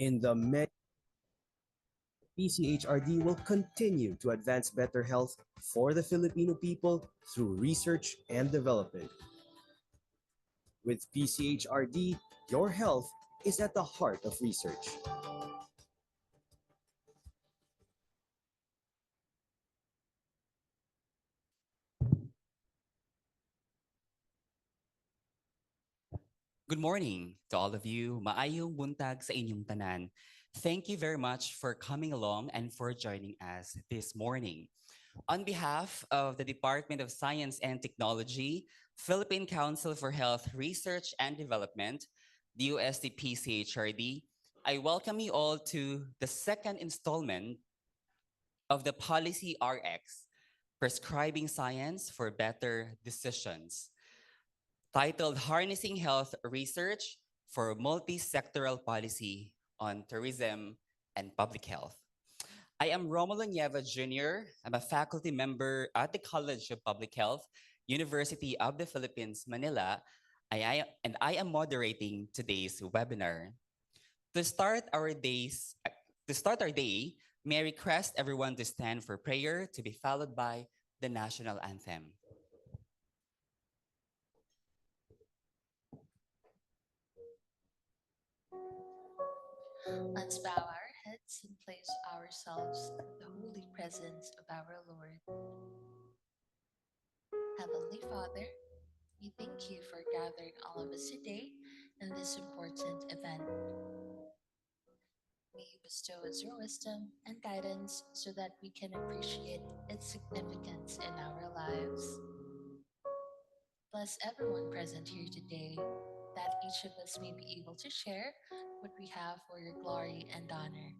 In the PCHRD will continue to advance better health for the Filipino people through research and development. With PCHRD, your health is at the heart of research. Good morning to all of you. Maayong buntag sa inyong tanan. Thank you very much for coming along and for joining us this morning. On behalf of the Department of Science and Technology, Philippine Council for Health Research and Development, the USDPCHRD, I welcome you all to the second installment of the Policy RX, Prescribing Science for Better Decisions, titled Harnessing Health Research for Multi-Sectoral Policy on Tourism and Public Health. I am Romulo Nieva Jr. I'm a faculty member at the College of Public Health, University of the Philippines, Manila, and I am moderating today's webinar. To start our days, to start our day, may I request everyone to stand for prayer to be followed by the national anthem. Let's bow our heads and place ourselves in the holy presence of our Lord. Heavenly Father, we thank you for gathering all of us today in this important event. May you bestow us your wisdom and guidance so that we can appreciate its significance in our lives. Bless everyone present here today, that each of us may be able to share what we have for your glory and honor.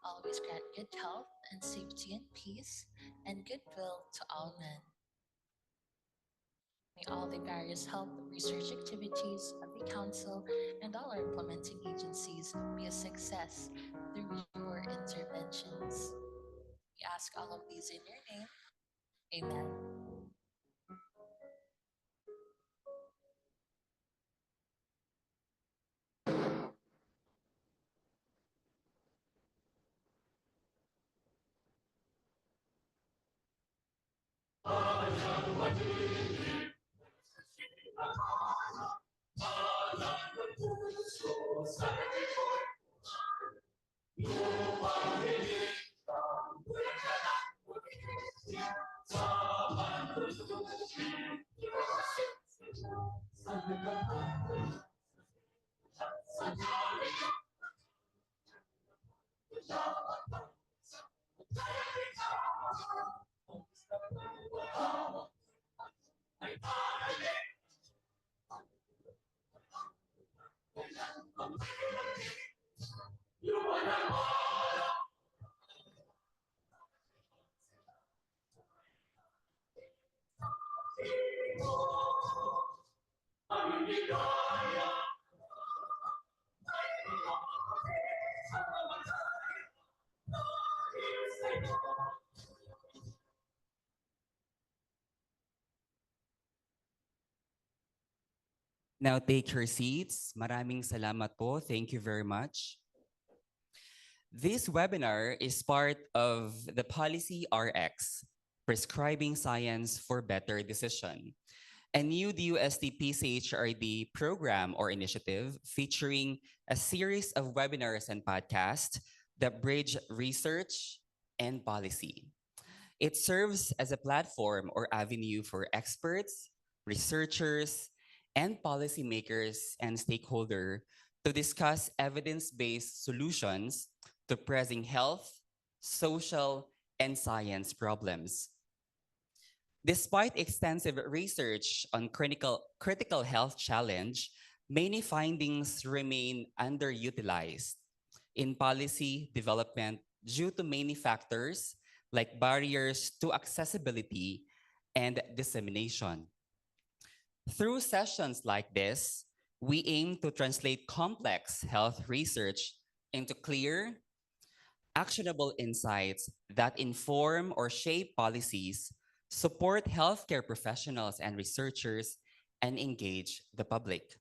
Always grant good health and safety and peace and goodwill to all men. May all the various health research activities of the Council and all our implementing agencies be a success through your interventions. We ask all of these in your name. Amen. Now take your seats. Maraming salamat po. Thank you very much. This webinar is part of the Policy RX, Prescribing Science for Better Decision, a new DUST-PCHRD program or initiative featuring a series of webinars and podcasts that bridge research and policy. It serves as a platform or avenue for experts, researchers, and policymakers and stakeholders to discuss evidence-based solutions to pressing health, social, and science problems. Despite extensive research on critical health challenge, many findings remain underutilized in policy development due to many factors like barriers to accessibility and dissemination. Through sessions like this, we aim to translate complex health research into clear, actionable insights that inform or shape policies, support healthcare professionals and researchers, and engage the public.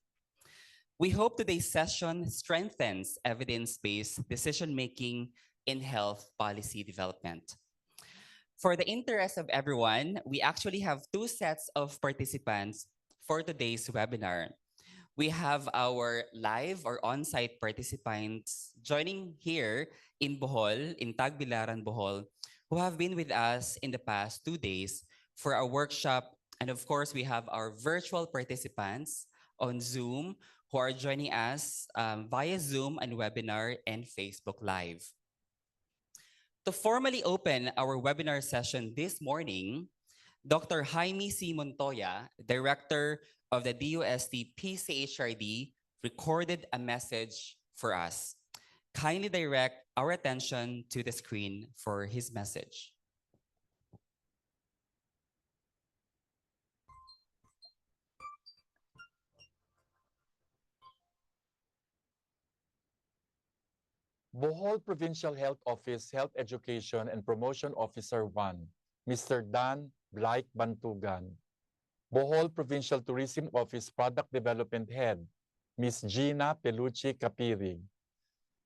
We hope today's session strengthens evidence-based decision-making in health policy development. For the interest of everyone, we actually have two sets of participants for today's webinar. We have our live or on-site participants joining here in Bohol, in Tagbilaran, Bohol, who have been with us in the past 2 days for our workshop. And of course, we have our virtual participants on Zoom who are joining us via Zoom and webinar and Facebook Live. To formally open our webinar session this morning, Dr. Jaime C. Montoya, Director of the DUST PCHRD, recorded a message for us. Kindly direct our attention to the screen for his message. Bohol Provincial Health Office Health Education and Promotion Officer 1, Mr. Dan Blake Bantugan. Bohol Provincial Tourism Office Product Development Head, Ms. Gina Pelucci Capirig.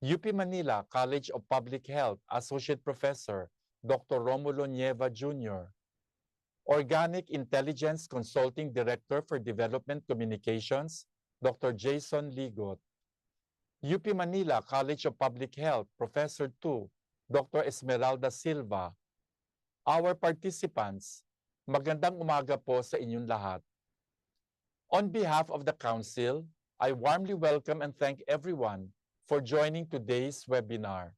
UP Manila College of Public Health Associate Professor, Dr. Romulo Nieva Jr. Organic Intelligence Consulting Director for Development Communications, Dr. Jason Ligot. UP Manila College of Public Health, Professor 2, Dr. Esmeralda Silva. Our participants, magandang umaga po sa inyong lahat. On behalf of the Council, I warmly welcome and thank everyone for joining today's webinar.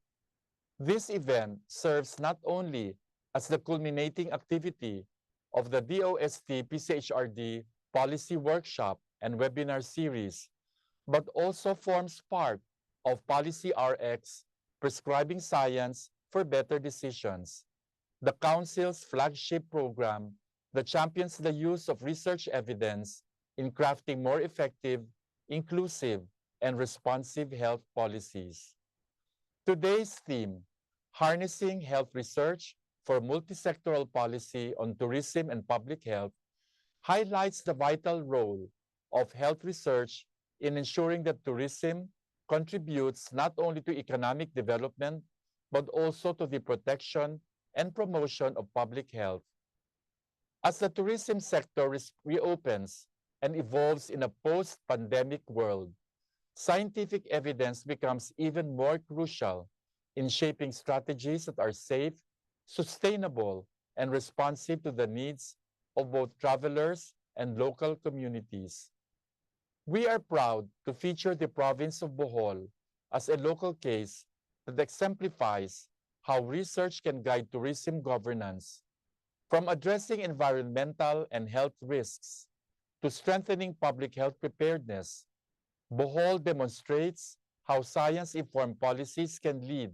This event serves not only as the culminating activity of the DOST PCHRD Policy Workshop and Webinar Series, but also forms part of Policy RX, Prescribing Science for Better Decisions, the Council's flagship program that champions the use of research evidence in crafting more effective, inclusive, and responsive health policies. Today's theme, Harnessing Health Research for Multisectoral Policy on Tourism and Public Health, highlights the vital role of health research in ensuring that tourism contributes not only to economic development, but also to the protection and promotion of public health. As the tourism sector reopens and evolves in a post-pandemic world, scientific evidence becomes even more crucial in shaping strategies that are safe, sustainable, and responsive to the needs of both travelers and local communities. We are proud to feature the province of Bohol as a local case that exemplifies how research can guide tourism governance, from addressing environmental and health risks to strengthening public health preparedness. Bohol demonstrates how science-informed policies can lead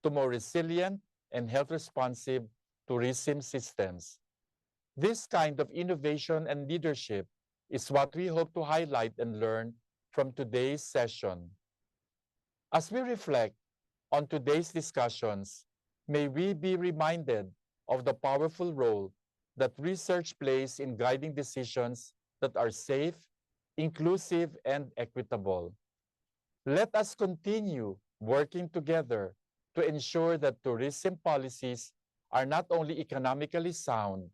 to more resilient and health-responsive tourism systems. This kind of innovation and leadership is what we hope to highlight and learn from today's session. As we reflect on today's discussions, may we be reminded of the powerful role that research plays in guiding decisions that are safe, inclusive, and equitable. Let us continue working together to ensure that tourism policies are not only economically sound,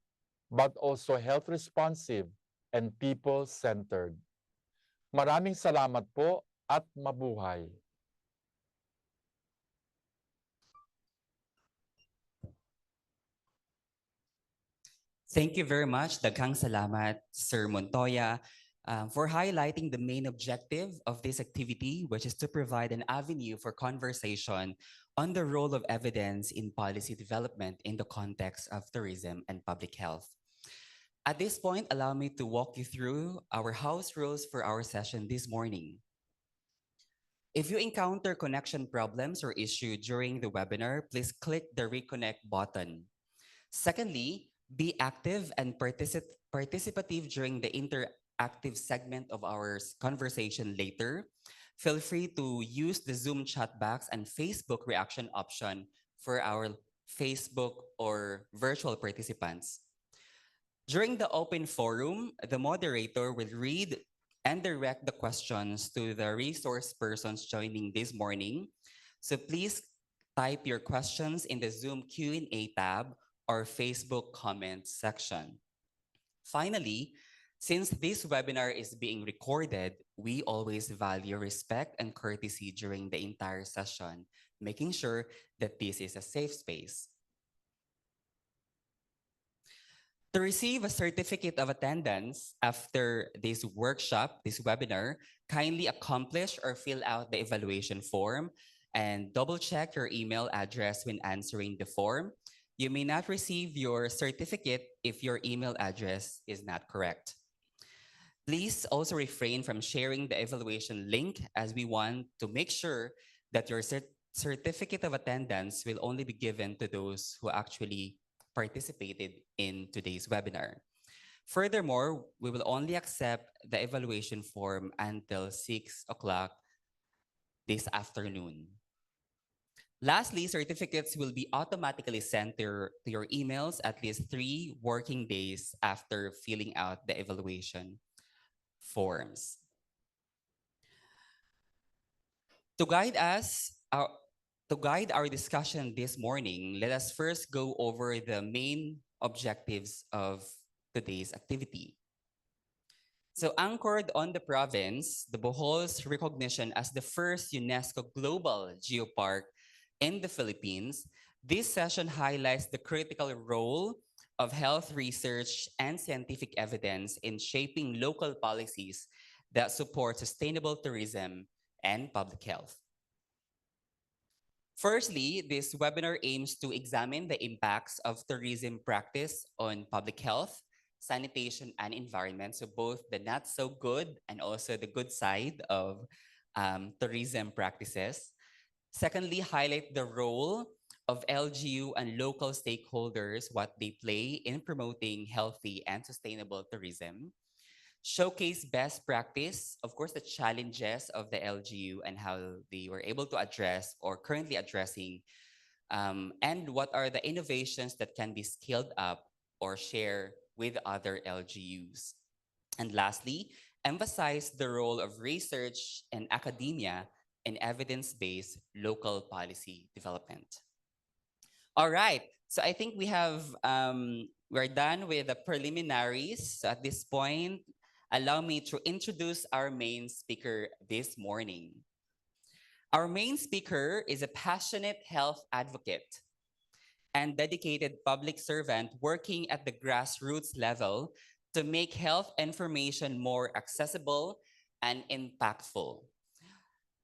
but also health responsive and people-centered. Maraming salamat po at mabuhay. Thank you very much, Daghang salamat, Sir Montoya, for highlighting the main objective of this activity, which is to provide an avenue for conversation on the role of evidence in policy development in the context of tourism and public health. At this point, allow me to walk you through our house rules for our session this morning. If you encounter connection problems or issue during the webinar, please click the reconnect button. Secondly, be active and participative during the interactive segment of our conversation later. Feel free to use the Zoom chat box and Facebook reaction option for our Facebook or virtual participants. During the open forum, the moderator will read and direct the questions to the resource persons joining this morning. So please type your questions in the Zoom Q&A tab or Facebook comments section. Finally, since this webinar is being recorded, we always value respect and courtesy during the entire session, making sure that this is a safe space. To receive a certificate of attendance after this workshop, this webinar, kindly accomplish or fill out the evaluation form and double check your email address when answering the form. You may not receive your certificate if your email address is not correct. Please also refrain from sharing the evaluation link as we want to make sure that your certificate of attendance will only be given to those who actually participated in today's webinar. Furthermore, we will only accept the evaluation form until 6 o'clock this afternoon. Lastly, certificates will be automatically sent to your emails at least 3 working days after filling out the evaluation forms. To guide us, to guide our discussion this morning, let us first go over the main objectives of today's activity. So anchored on the province, the Bohol's recognition as the first UNESCO Global Geopark in the Philippines, this session highlights the critical role of health research and scientific evidence in shaping local policies that support sustainable tourism and public health. Firstly, this webinar aims to examine the impacts of tourism practice on public health, sanitation, and environment. So both the not so good and also the good side of tourism practices. Secondly, highlight the role of LGU and local stakeholders, what they play in promoting healthy and sustainable tourism. Showcase best practice, of course, the challenges of the LGU and how they were able to address or currently addressing, and what are the innovations that can be scaled up or share with other LGUs. And lastly, emphasize the role of research and academia in evidence-based local policy development. All right, so I think we're done with the preliminaries. So at this point, allow me to introduce our main speaker this morning. Our main speaker is a passionate health advocate and dedicated public servant working at the grassroots level to make health information more accessible and impactful.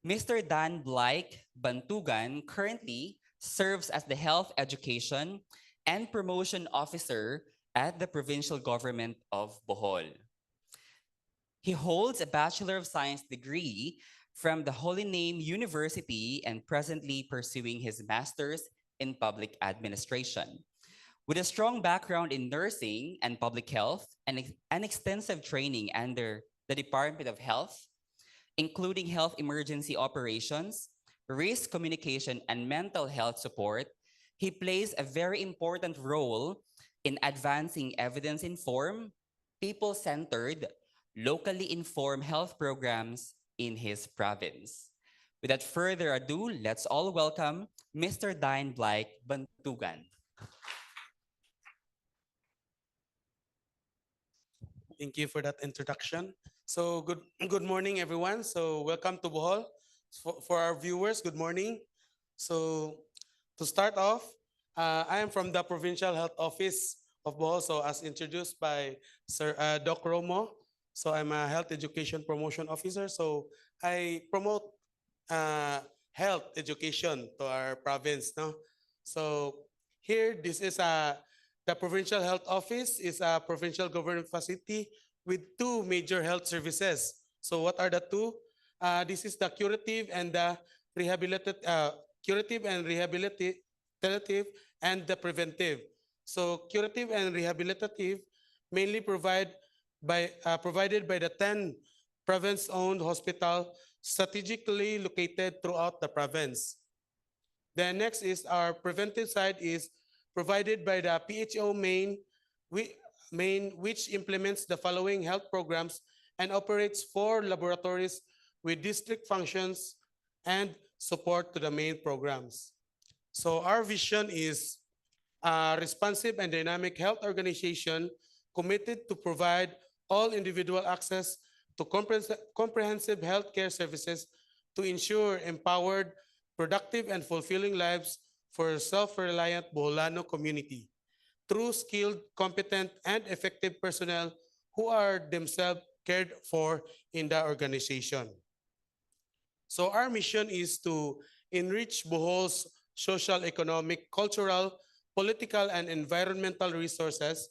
Mr. Dan Blake Bantugan currently serves as the Health Education and Promotion Officer at the Provincial Government of Bohol. He holds a Bachelor of Science degree from the Holy Name University and presently pursuing his Master's in Public Administration. With a strong background in nursing and public health and an extensive training under the Department of Health, including health emergency operations, risk communication, and mental health support, he plays a very important role in advancing evidence-informed, people-centered, locally informed health programs in his province. Without further ado, let's all welcome Mr. Dan Blake Bantugan. Thank you for that introduction. So good morning, everyone. So welcome to Bohol. For our viewers, good morning. So to start off, I am from the Provincial Health Office of Bohol. So as introduced by Sir Doc Romo, so I'm a Health Education Promotion Officer. So I promote health education to our province. No? So here, this is the Provincial Health Office is a provincial government facility with two major health services. So what are the two? This is the curative and the rehabilitative and the preventive. So curative and rehabilitative mainly provided by the 10 province-owned hospital strategically located throughout the province. Then next is our preventive side is provided by the PHO Maine, which implements the following health programs and operates 4 laboratories with district functions and support to the main programs. So our vision is a responsive and dynamic health organization committed to provide all individual access to comprehensive healthcare services to ensure empowered, productive, and fulfilling lives for self-reliant Boholano community through skilled, competent, and effective personnel who are themselves cared for in the organization. So our mission is to enrich Bohol's social, economic, cultural, political, and environmental resources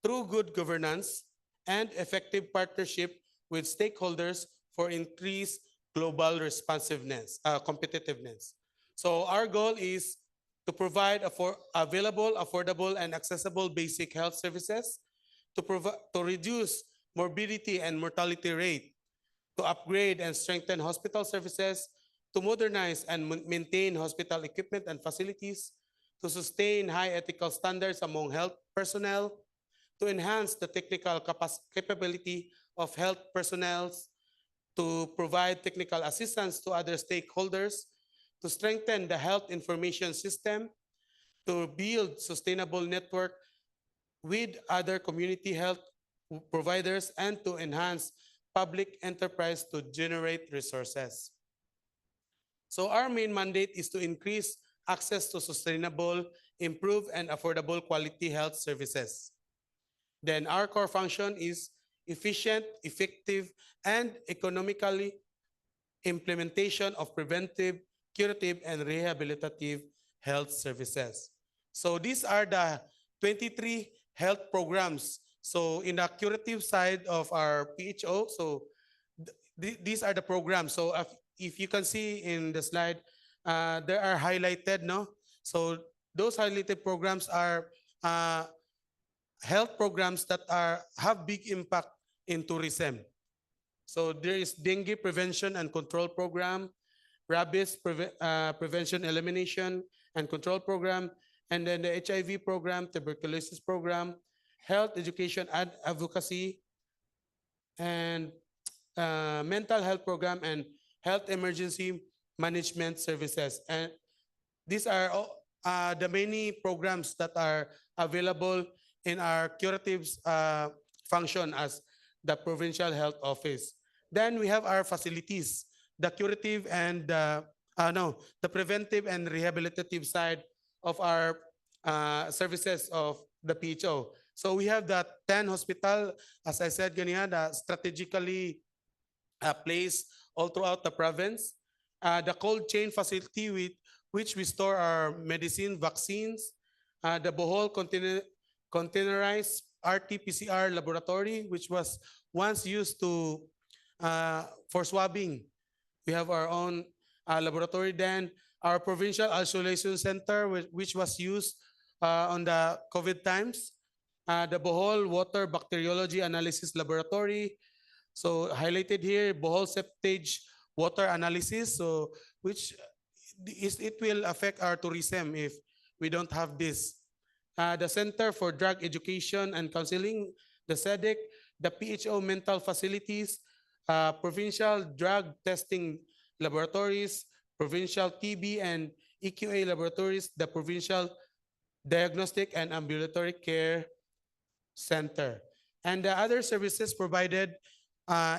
through good governance and effective partnership with stakeholders for increased global responsiveness, competitiveness. So our goal is to provide available, affordable, and accessible basic health services, to reduce morbidity and mortality rate, to upgrade and strengthen hospital services, to modernize and maintain hospital equipment and facilities, to sustain high ethical standards among health personnel, to enhance the technical capability of health personnel, to provide technical assistance to other stakeholders, to strengthen the health information system, to build sustainable network with other community health providers, and to enhance public enterprise to generate resources. So our main mandate is to increase access to sustainable, improved, and affordable quality health services. Then our core function is efficient, effective, and economically implementation of preventive, curative, and rehabilitative health services. So these are the 23 health programs. So in the curative side of our PHO, so these are the programs. So if you can see in the slide, they are highlighted, no? So those highlighted programs are health programs that have big impact in tourism. So there is dengue prevention and control program, rabies prevention, elimination, and control program, and then the HIV program, tuberculosis program, health education and advocacy, and mental health program, and health emergency management services. And these are the many programs that are available in our curatives function as the provincial health office. Then we have our facilities, the curative and the preventive and rehabilitative side of our services of the PHO. So we have the 10 hospital, as I said, ganyan, strategically placed all throughout the province. The cold chain facility with which we store our medicine, vaccines, the Bohol containerized RT-PCR laboratory, which was once used to for swabbing. We have our own laboratory. Then our provincial isolation center, which was used on the COVID times. The Bohol Water Bacteriology Analysis Laboratory. So highlighted here, Bohol Septage Water Analysis. So which it will affect our tourism if we don't have this. The Center for Drug Education and Counseling, the SEDEC, the PHO mental facilities, provincial drug testing laboratories, provincial TB and EQA laboratories, the provincial diagnostic and ambulatory care center. And the other services provided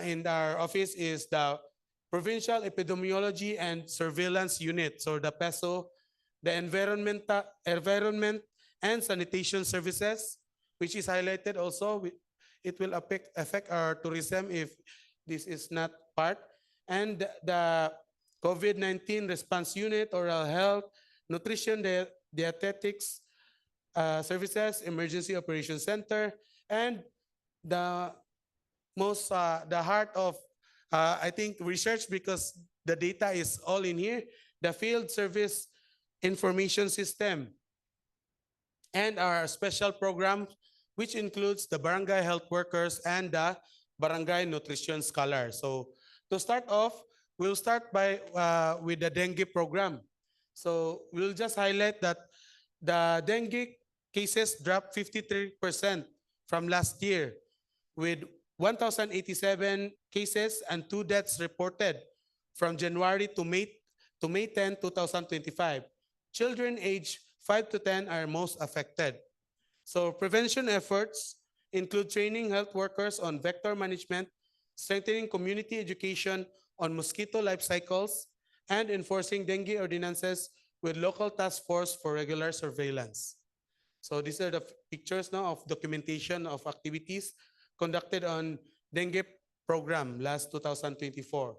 in our office is the Provincial Epidemiology and Surveillance Unit, so the PESO, the Environment and Sanitation Services, which is highlighted also. It will affect our tourism if this is not part. And the COVID-19 Response Unit, Oral Health, Nutrition, Dietetics Services, Emergency Operations Center, and the heart of I think research, because the data is all in here, the Field Service Information System, and our special program, which includes the Barangay Health Workers and the Barangay Nutrition Scholar. So to start off, we'll start by with the dengue program. So we'll just highlight that the dengue cases dropped 53% from last year, with 1,087 cases and 2 deaths reported from January to May 10, 2025. Children aged 5 to 10 are most affected. So prevention efforts include training health workers on vector management, strengthening community education on mosquito life cycles, and enforcing dengue ordinances with local task force for regular surveillance. So these are the pictures now of documentation of activities conducted on dengue program last 2024.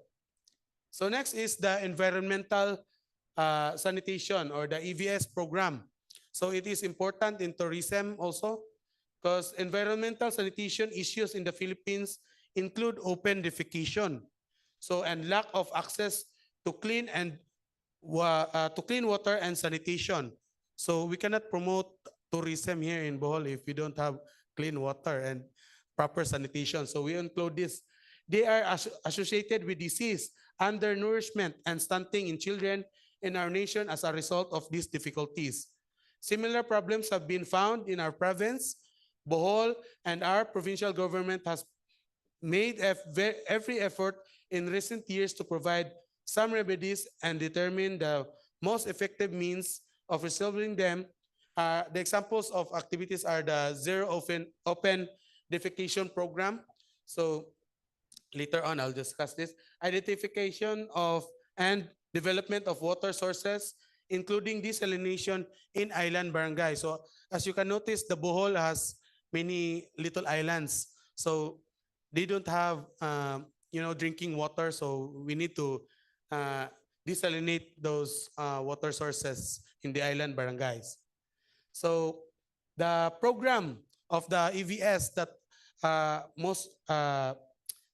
So next is the environmental sanitation or the EVS program. So it is important in tourism also because environmental sanitation issues in the Philippines include open defecation. So and lack of access to clean water and sanitation. So we cannot promote tourism here in Bohol if we don't have clean water and proper sanitation. So we include this. They are associated with disease, undernourishment, and stunting in children in our nation as a result of these difficulties. Similar problems have been found in our province, Bohol, and our provincial government has made every effort in recent years to provide some remedies and determine the most effective means of resolving them. The examples of activities are the Zero Open Defecation Program. So later on, I'll discuss this. Identification of and development of water sources, including desalination in island barangay. So as you can notice, the Bohol has many little islands. So they don't have drinking water. So we need to desalinate those water sources in the island barangays. So the program of the EVS that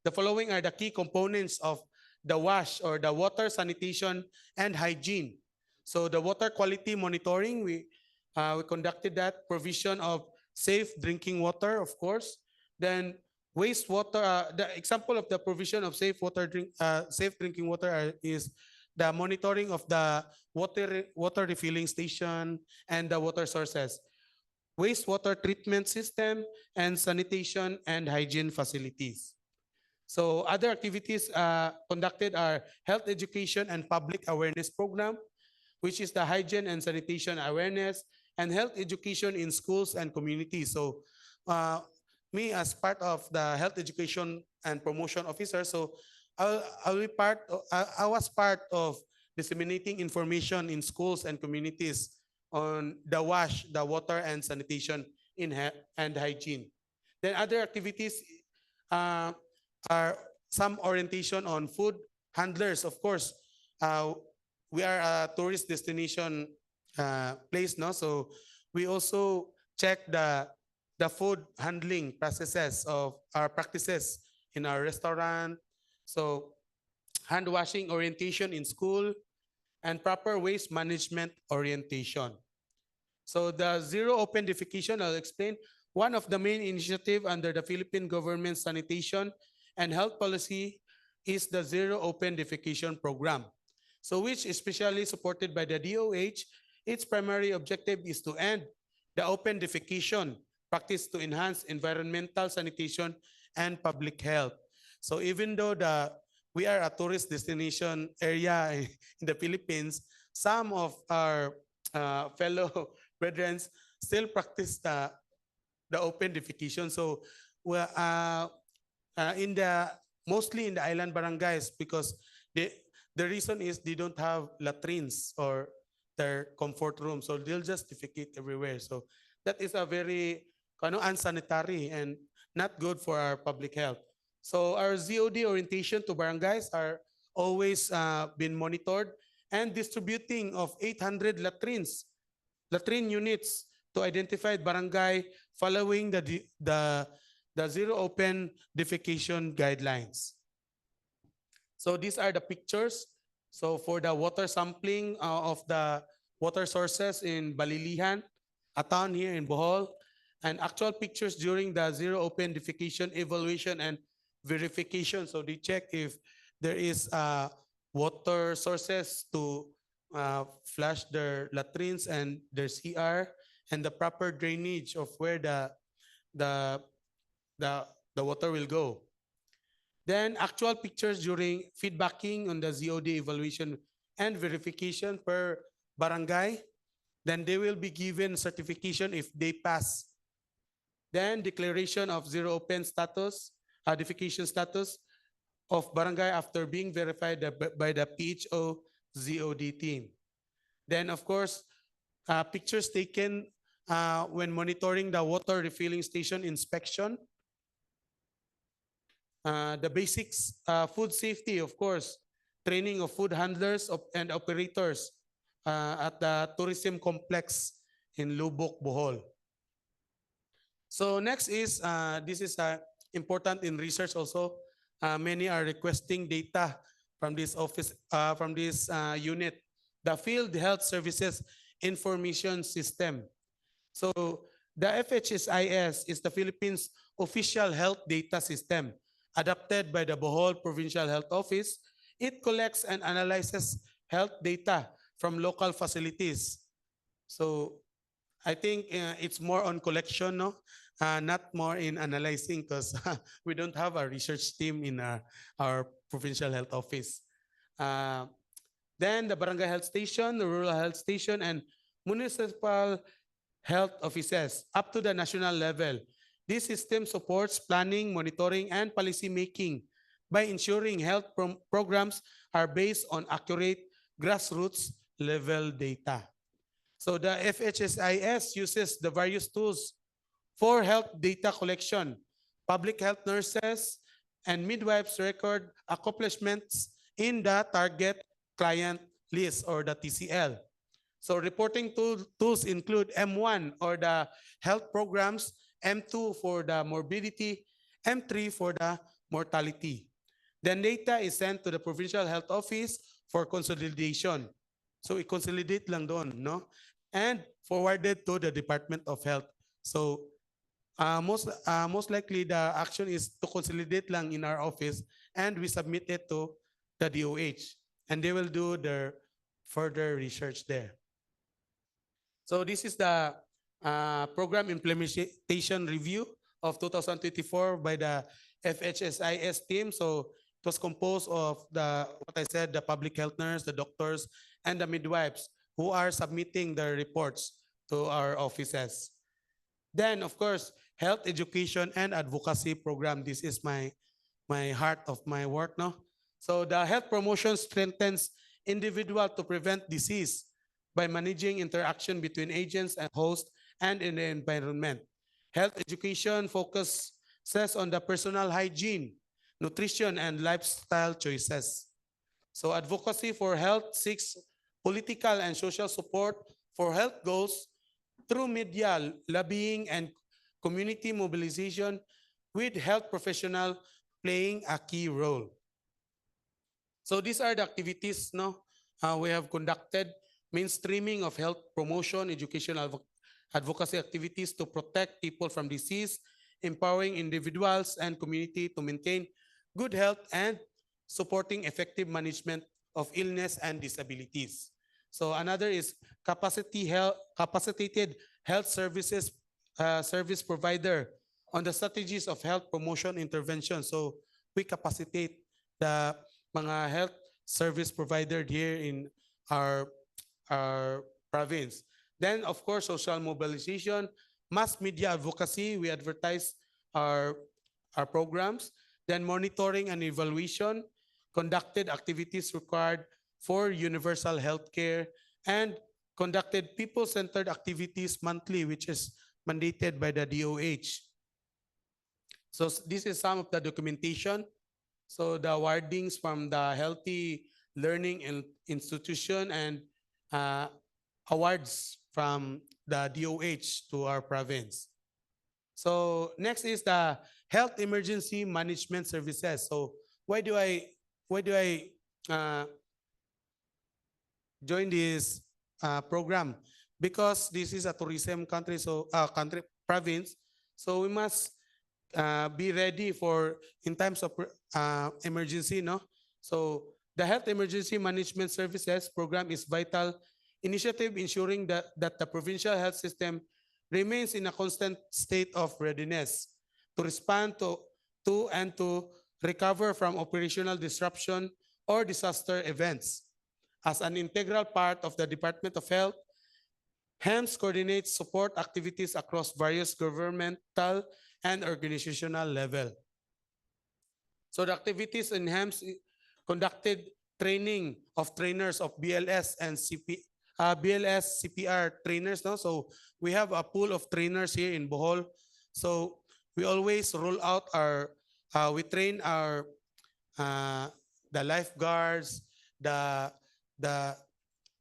the following are the key components of the WASH or the water sanitation and hygiene. So the water quality monitoring, we conducted that. Provision of safe drinking water, of course. Then wastewater, the example of the provision of safe drinking water is the monitoring of the water refilling station and the water sources, wastewater treatment system, and sanitation and hygiene facilities. So other activities conducted are health education and public awareness program, which is the hygiene and sanitation awareness and health education in schools and communities. So me as part of the health education and promotion officer, so I was part of disseminating information in schools and communities on the WASH, the water and sanitation and hygiene. Then other activities are some orientation on food handlers. Of course, we are a tourist destination place, no? So we also check the food handling processes of our practices in our restaurant. So hand washing orientation in school and proper waste management orientation. So the Zero Open Defecation, I'll explain. One of the main initiatives under the Philippine government sanitation and health policy is the Zero Open Defecation Program. So which is especially supported by the DOH, its primary objective is to end the open defecation practice to enhance environmental sanitation and public health. So even though we are a tourist destination area in the Philippines, some of our fellow brethren still practice the open defecation. So mostly in the island barangays, because the reason is they don't have latrines or their comfort room, so they'll just defecate everywhere. So that is a very unsanitary and not good for our public health. So our ZOD orientation to barangays are always been monitored and distributing of 800 latrine units to identified barangay following the Zero Open Defecation guidelines. So these are the pictures. So for the water sampling of the water sources in Balilihan, a town here in Bohol, and actual pictures during the Zero Open Defecation evaluation and verification. So they check if there is water sources to flush their latrines and their CR, and the proper drainage of where the the water will go. Then actual pictures during feedbacking on the ZOD evaluation and verification per barangay. Then they will be given certification if they pass. Then declaration of zero open status, defecation status of barangay after being verified by the PHO ZOD team. Then of course, pictures taken when monitoring the water refilling station inspection. The basics, food safety, of course, training of food handlers and operators at the tourism complex in Lubok, Bohol. So next is, this is important in research also. Many are requesting data from this office, from this unit, the Field Health Services Information System. So the FHSIS is the Philippines official health data system adopted by the Bohol Provincial Health Office. It collects and analyzes health data from local facilities. So I think it's more on collection, no? Not more in analyzing, because we don't have a research team in our provincial health office. Then the barangay health station, the rural health station, and municipal health offices up to the national level. This system supports planning, monitoring, and policy making by ensuring health programs are based on accurate grassroots level data. So the FHSIS uses the various tools for health data collection. Public health nurses and midwives record accomplishments in the target client list, or the TCL. So reporting tools include M1 or the health programs, M2 for the morbidity, M3 for the mortality. Then data is sent to the provincial health office for consolidation. So i-consolidate lang doon, no? And forwarded to the Department of Health. So most likely the action is to consolidate lang in our office, and we submit it to the DOH, and they will do their further research there. So this is the program implementation review of 2024 by the FHSIS team. So it was composed of what I said, the public health nurse, the doctors, and the midwives who are submitting their reports to our offices. Then, of course, health education and advocacy program. This is my heart of my work, no? So the health promotion strengthens individual to prevent disease by managing interaction between agents and host and in the environment. Health education focuses on the personal hygiene, nutrition, and lifestyle choices. So advocacy for health seeks political and social support for health goals through media, lobbying, and community mobilization, with health professional playing a key role. So these are the activities, no, we have conducted: mainstreaming of health promotion, educational advocacy activities to protect people from disease, empowering individuals and community to maintain good health, and supporting effective management of illness and disabilities. So another is capacitated health services service provider on the strategies of health promotion intervention. So we capacitate the mga health service provider here in our province. Then, of course, social mobilization, mass media advocacy. We advertise our programs. Then monitoring and evaluation, conducted activities required for universal health care, and conducted people-centered activities monthly, which is mandated by the DOH. So this is some of the documentation. So the awardings from the Healthy Learning Institution and awards from the DOH to our province. So next is the Health Emergency Management Services. So why do I join this program? Because this is a tourism country, so province. So we must be ready for in times of emergency, no? So the Health Emergency Management Services program is vital initiative ensuring that the provincial health system remains in a constant state of readiness to respond to to recover from operational disruption or disaster events. As an integral part of the Department of Health, HEMS coordinates support activities across various governmental and organizational level. So the activities in HEMS conducted training of trainers of BLS and BLS CPR trainers. No? So we have a pool of trainers here in Bohol. So we always roll out we train the lifeguards, the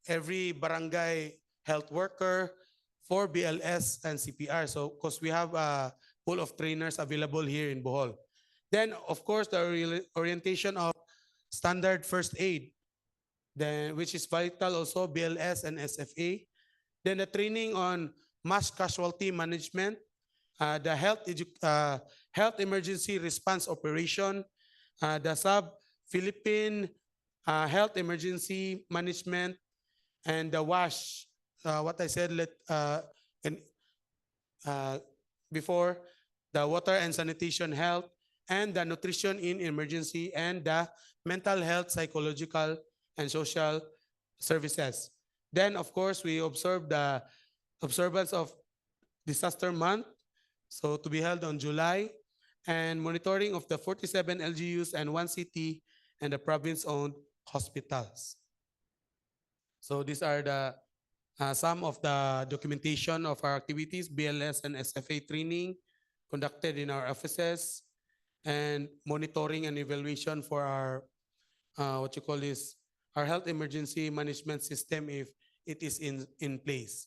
every barangay health worker for BLS and CPR. So because we have a pool of trainers available here in Bohol. Then of course the orientation of standard first aid, then which is vital also BLS and SFA. Then the training on mass casualty management, the health emergency response operation, the Philippine health emergency management, and the WASH. What I said before, the water and sanitation health, and the nutrition in emergency, and the mental health, psychological, and social services. Then, of course, we observe the observance of Disaster Month, so to be held on July, and monitoring of the 47 LGUs and one city and the province-owned hospitals. So these are the some of the documentation of our activities, BLS and SFA training conducted in our offices, and monitoring and evaluation for our our health emergency management system if it is in place.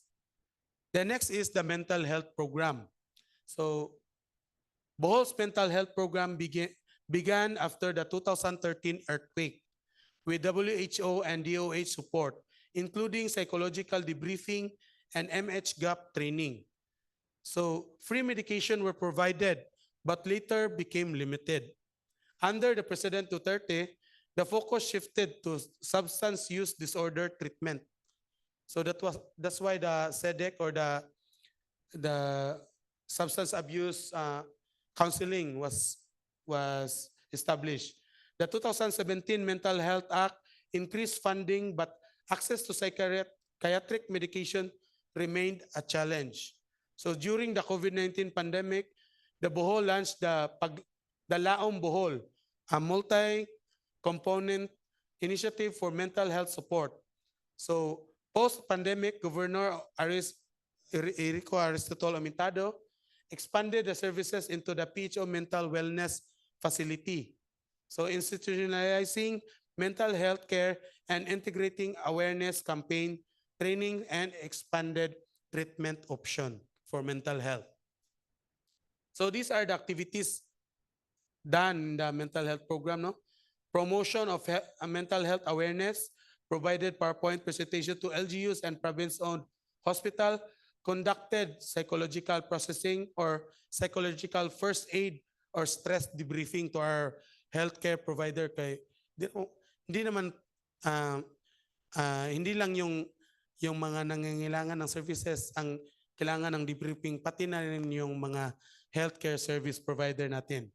The next is the mental health program. So Bohol's mental health program began after the 2013 earthquake with WHO and DOH support, including psychological debriefing and MH-GAP training. So free medication were provided, but later became limited. Under the President Duterte, the focus shifted to substance use disorder treatment. So that's why the SEDEC, or the substance abuse counseling was established. The 2017 Mental Health Act increased funding, but access to psychiatric medication remained a challenge. So during the COVID-19 pandemic, the Bohol launched the Laom Bohol, a multi-component initiative for mental health support. So post-pandemic, Governor Erico Aristotol Amintado expanded the services into the PHO Mental Wellness Facility. So institutionalizing mental health care and integrating awareness campaign, training, and expanded treatment option for mental health. So these are the activities done in the mental health program. No? Promotion of mental health awareness, provided PowerPoint presentation to LGUs and province-owned hospital, conducted psychological processing or psychological first aid or stress debriefing to our healthcare provider. Hindi naman hindi lang yung mga nangangailangan ng services ang kailangan ng debriefing, pati na rin yung mga healthcare service provider natin.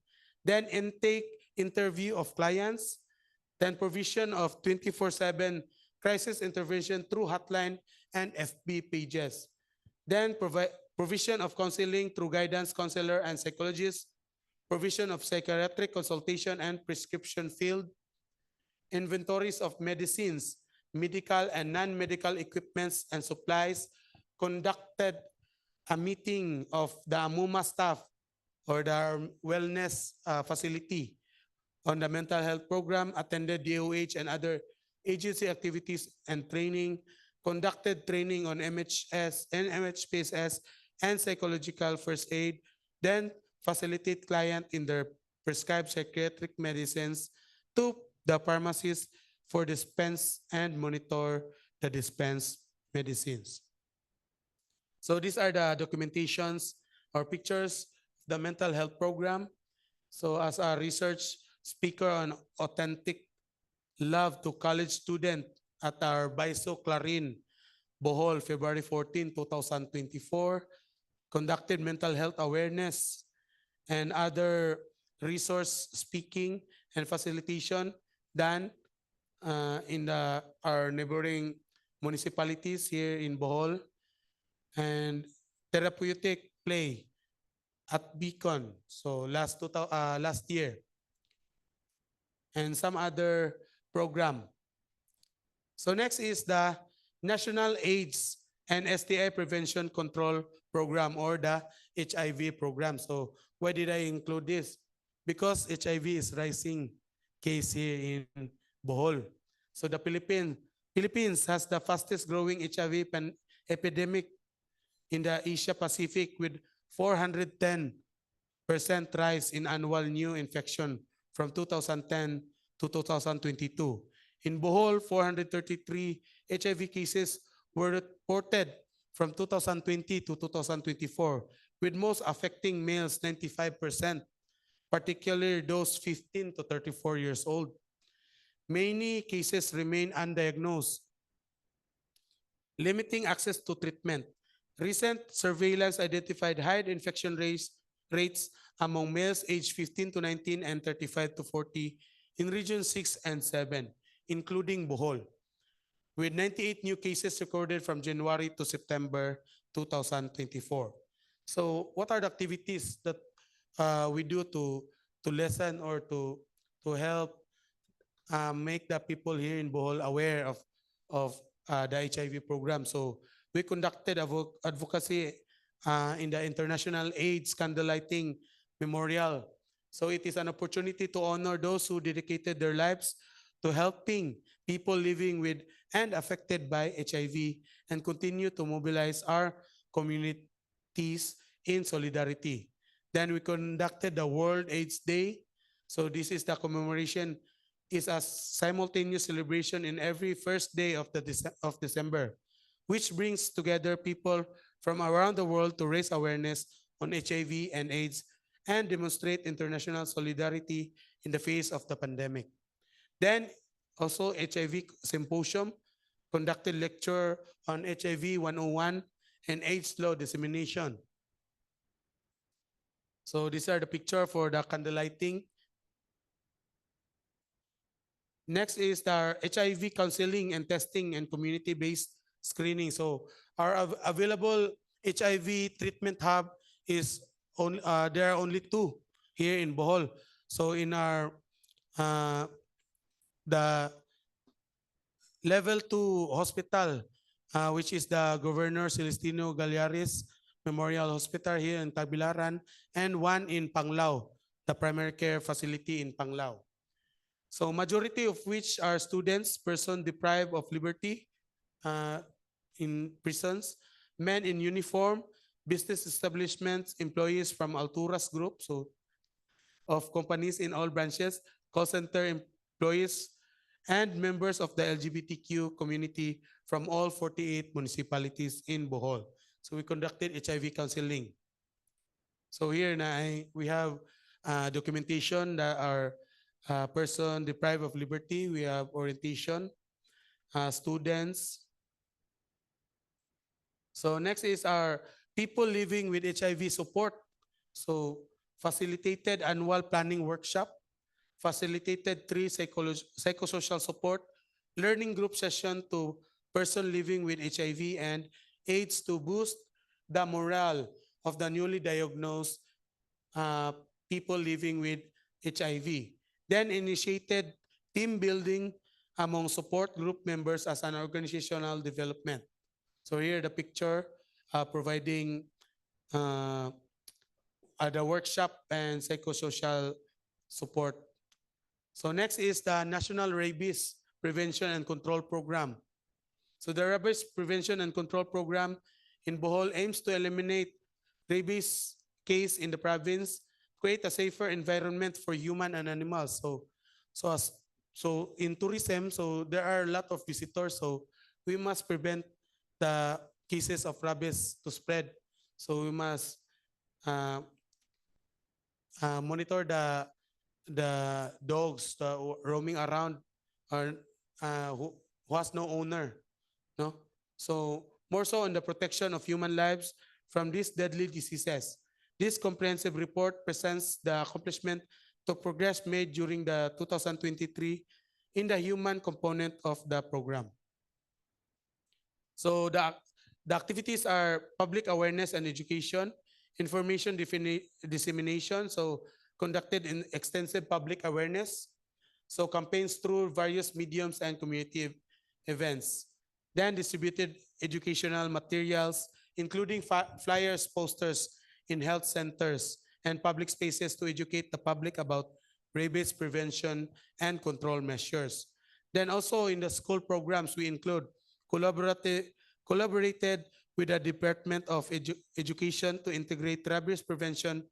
Then intake, interview of clients, then provision of 24/7 crisis intervention through hotline and FB pages. Then provision of counseling through guidance counselor and psychologist, provision of psychiatric consultation and prescription field, inventories of medicines, medical and non-medical equipments and supplies, conducted a meeting of the AMUMA staff or the wellness facility on the mental health program, attended DOH and other agency activities and training, conducted training on MHS and MHPSS and psychological first aid, then facilitate client in their prescribed psychiatric medicines to the pharmacies for dispense and monitor the dispensed medicines. So these are the documentations or pictures of the mental health program. So as a research speaker on authentic love to college student at our Baiso Clarin, Bohol, February 14, 2024, conducted mental health awareness and other resource speaking and facilitation done in our neighboring municipalities here in Bohol, and therapeutic play at Beacon, so last year, and some other program. So next is the National AIDS and STI Prevention Control Program, or the HIV program. So why did I include this? Because HIV is rising case here in Bohol. So the Philippines has the fastest growing HIV epidemic in the Asia Pacific, with 410% rise in annual new infection from 2010 to 2022. In Bohol, 433 HIV cases were reported from 2020 to 2024, with most affecting males, 95%, particularly those 15 to 34 years old. Many cases remain undiagnosed, limiting access to treatment. Recent surveillance identified high infection rates among males aged 15 to 19 and 35 to 40 in Region 6 and 7, including Bohol, with 98 new cases recorded from January to September 2024. So what are the activities that we do to lessen or to help make the people here in Bohol aware of the HIV program? So we conducted advocacy in the International AIDS Candlelighting Memorial. So it is an opportunity to honor those who dedicated their lives to helping people living with and affected by HIV, and continue to mobilize our communities in solidarity. Then we conducted the World AIDS Day. So this is the commemoration, is a simultaneous celebration in every first day of December, which brings together people from around the world to raise awareness on HIV and AIDS and demonstrate international solidarity in the face of the pandemic. Then also HIV Symposium, conducted lecture on HIV 101 and AIDS law dissemination. So these are the picture for the candlelighting. Next is the HIV counseling and testing and community-based screening. So our available HIV treatment hub is there are only 2 here in Bohol. So in our the level 2 hospital, which is the Governor Celestino Gallaris Memorial Hospital here in Tagbilaran, and one in Panglao, the primary care facility in Panglao. So majority of which are students, person deprived of liberty in prisons, men in uniform, business establishments, employees from Alturas Group, so of companies in all branches, call center employees, and members of the LGBTQ community from all 48 municipalities in Bohol. So we conducted HIV counseling. So here we have documentation that are person deprived of liberty. We have orientation, students. So next is our people living with HIV support. So facilitated annual planning workshop, facilitated 3 psychosocial support, learning group session to person living with HIV and AIDS to boost the morale of the newly diagnosed people living with HIV. Then initiated team building among support group members as an organizational development. So here the picture providing the workshop and psychosocial support. So next is the National Rabies Prevention and Control Program. So the Rabies Prevention and Control Program in Bohol aims to eliminate rabies case in the province, create a safer environment for human and animals. So in tourism, so there are a lot of visitors, so we must prevent the cases of rabies to spread. So we must monitor the dogs roaming around, or who has no owner, no? So more so on the protection of human lives from these deadly diseases. This comprehensive report presents the accomplishment to progress made during the 2023 in the human component of the program. So the activities are public awareness and education, information dissemination, so conducted in extensive public awareness, so campaigns through various mediums and community events. Then distributed educational materials, including flyers, posters in health centers and public spaces to educate the public about rabies prevention and control measures. Then also in the school programs, we include collaborated with the Department of Education to integrate rabies prevention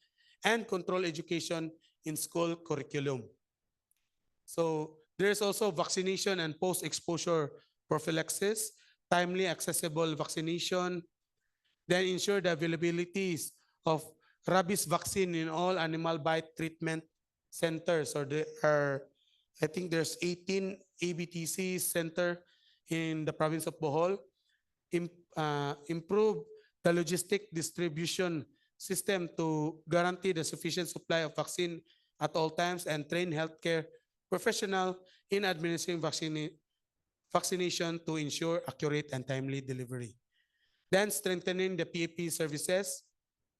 and control education in school curriculum. So there's also vaccination and post-exposure prophylaxis, timely accessible vaccination, then ensure the availabilities of rabies vaccine in all animal bite treatment centers, or there are, I think there's 18 ABTC center in the province of Bohol. Improve the logistic distribution system to guarantee the sufficient supply of vaccine at all times and train healthcare professional in administering vaccination to ensure accurate and timely delivery. Then strengthening the PAP services.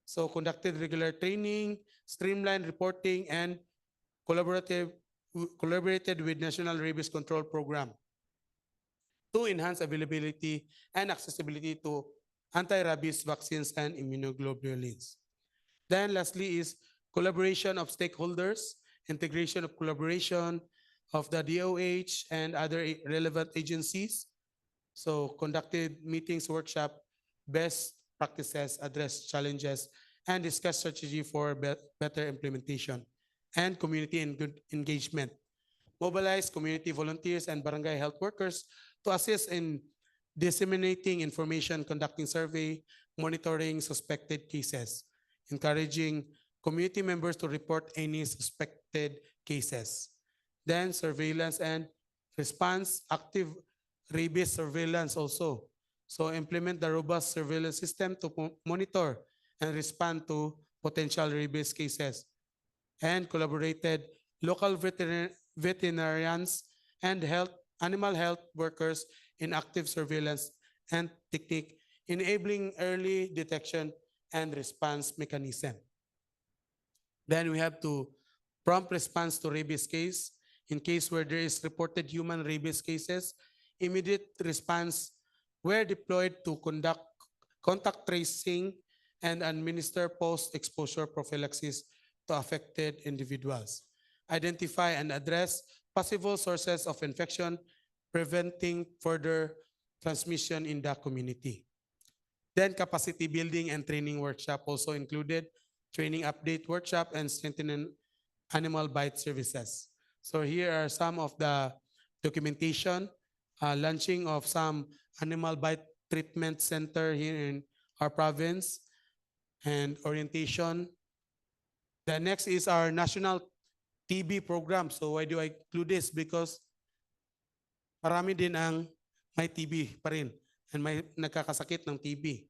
So conducted regular training, streamlined reporting, and collaborated with National Rabies Control Program to enhance availability and accessibility to anti-rabies vaccines and immunoglobulins. Then lastly is collaboration of stakeholders, integration of collaboration of the DOH and other relevant agencies. So conducted meetings, workshop, best practices, address challenges, and discuss strategy for better implementation and community engagement. Mobilize community volunteers and barangay health workers to assist in disseminating information, conducting survey, monitoring suspected cases, encouraging community members to report any suspected cases. Then surveillance and response, active rabies surveillance also. So implement the robust surveillance system to monitor and respond to potential rabies cases. And collaborated local veterinarians and animal health workers in active surveillance and technique, enabling early detection and response mechanism. Then we have to prompt response to rabies case. In case where there is reported human rabies cases, immediate response were deployed to conduct contact tracing and administer post-exposure prophylaxis to affected individuals. Identify and address possible sources of infection, preventing further transmission in the community. Then capacity building and training workshop also included, training update workshop and strengthening animal bite services. So here are some of the documentation, launching of some animal bite treatment center here in our province, and orientation. The next is our national TB program. So why do I include this? Because marami din ang may TB pa rin and may nagkakasakit ng TB.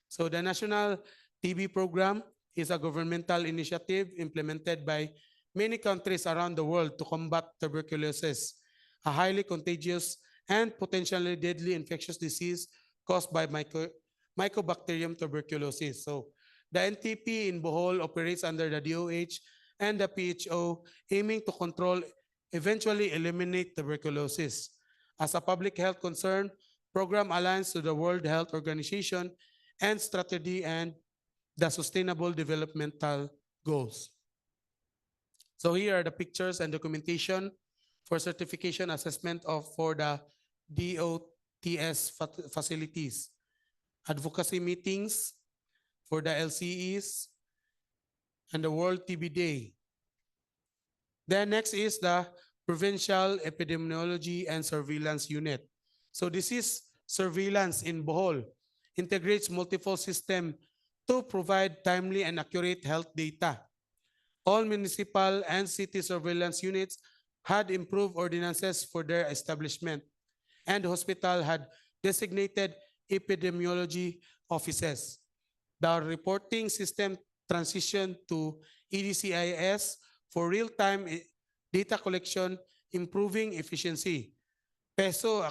So the national TB program is a governmental initiative implemented by many countries around the world to combat tuberculosis, a highly contagious and potentially deadly infectious disease caused by Mycobacterium tuberculosis. So the NTP in Bohol operates under the DOH and the PHO, aiming to control, eventually eliminate tuberculosis. As a public health concern, program aligns to the World Health Organization and strategy and the Sustainable Developmental Goals. So here are the pictures and documentation for certification assessment for the DOTS facilities, advocacy meetings for the LCEs, and the World TB Day. Then next is the Provincial Epidemiology and Surveillance Unit. So this is surveillance in Bohol, integrates multiple systems to provide timely and accurate health data. All municipal and city surveillance units had improved ordinances for their establishment, and the hospital had designated epidemiology offices. The reporting system transitioned to EDCIS for real-time data collection, improving efficiency. PESO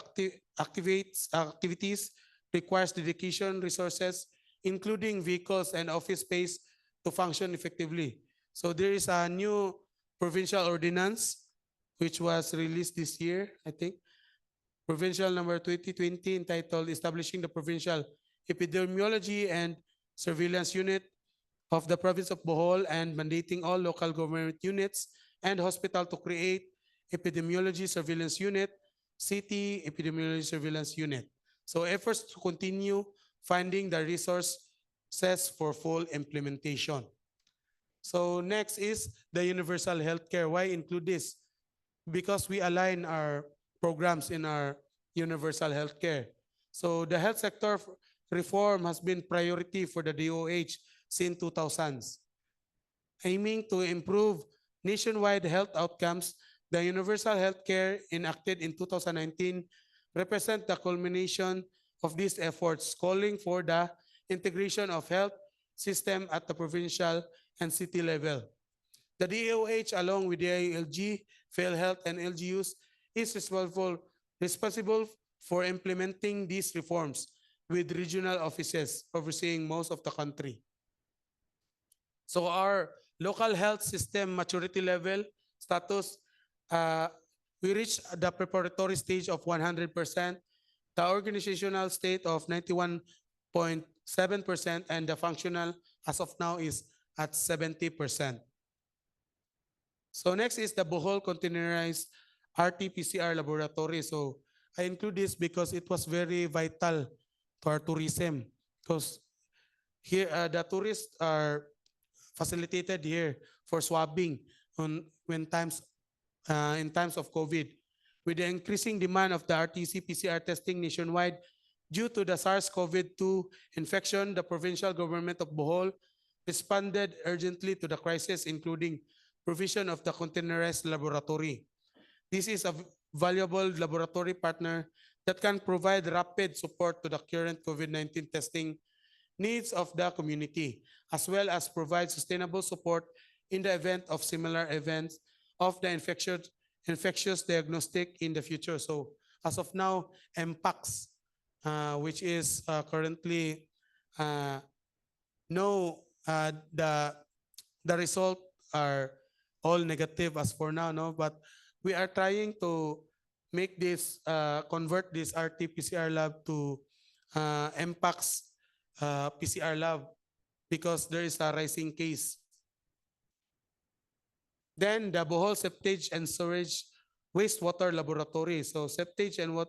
activities requires dedication resources, including vehicles and office space to function effectively. So there is a new provincial ordinance which was released this year, I think, provincial number 2020, entitled Establishing the Provincial Epidemiology and Surveillance Unit of the Province of Bohol and mandating all local government units and hospital to create Epidemiology Surveillance Unit, City Epidemiology Surveillance Unit. So efforts to continue finding the resources for full implementation. So next is the universal healthcare. Why include this? Because we align our programs in our universal healthcare. So the health sector reform has been priority for the DOH since 2000s. Aiming to improve nationwide health outcomes, the universal healthcare enacted in 2019 represent the culmination of these efforts, calling for the integration of health system at the provincial and city level. The DOH, along with the ILG, PhilHealth, and LGUs, is responsible for implementing these reforms with regional offices overseeing most of the country. So our local health system maturity level status, we reached the preparatory stage of 100%, the organizational state of 91.7%, and the functional as of now is at 70%. So next is the Bohol Containerized RT-PCR laboratory. So I include this because it was very vital to our tourism, because here the tourists are facilitated here for swabbing in times of COVID. With the increasing demand of the RT-PCR testing nationwide due to the SARS-CoV-2 infection, the provincial government of Bohol responded urgently to the crisis, including provision of the containerized laboratory. This is a valuable laboratory partner that can provide rapid support to the current COVID-19 testing needs of the community, as well as provide sustainable support in the event of similar events of the infectious diagnostic in the future. So as of now, MPAX, which is currently the result are all negative as for now, no? But we are trying to make this, convert this RT-PCR lab to MPAX PCR lab because there is a rising case. Then the Bohol Septage and Storage Wastewater Laboratory. So Septage and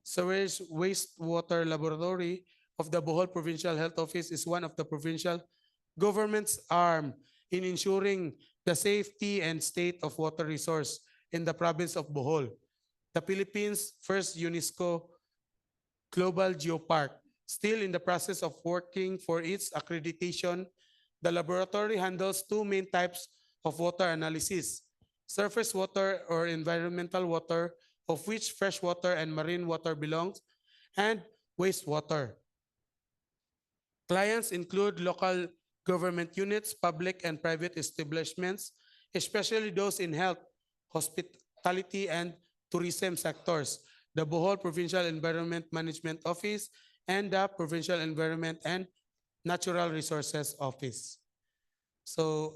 Storage Wastewater Laboratory of the Bohol Provincial Health Office is one of the provincial government's arm in ensuring the safety and state of water resource in the province of Bohol. The Philippines' first UNESCO Global Geopark. Still in the process of working for its accreditation, the laboratory handles two main types of water analysis: surface water or environmental water, of which fresh water and marine water belongs, and wastewater. Clients include local government units, public and private establishments, especially those in health, hospitality, and tourism sectors, the Bohol Provincial Environment Management Office, and the Provincial Environment and Natural Resources Office. So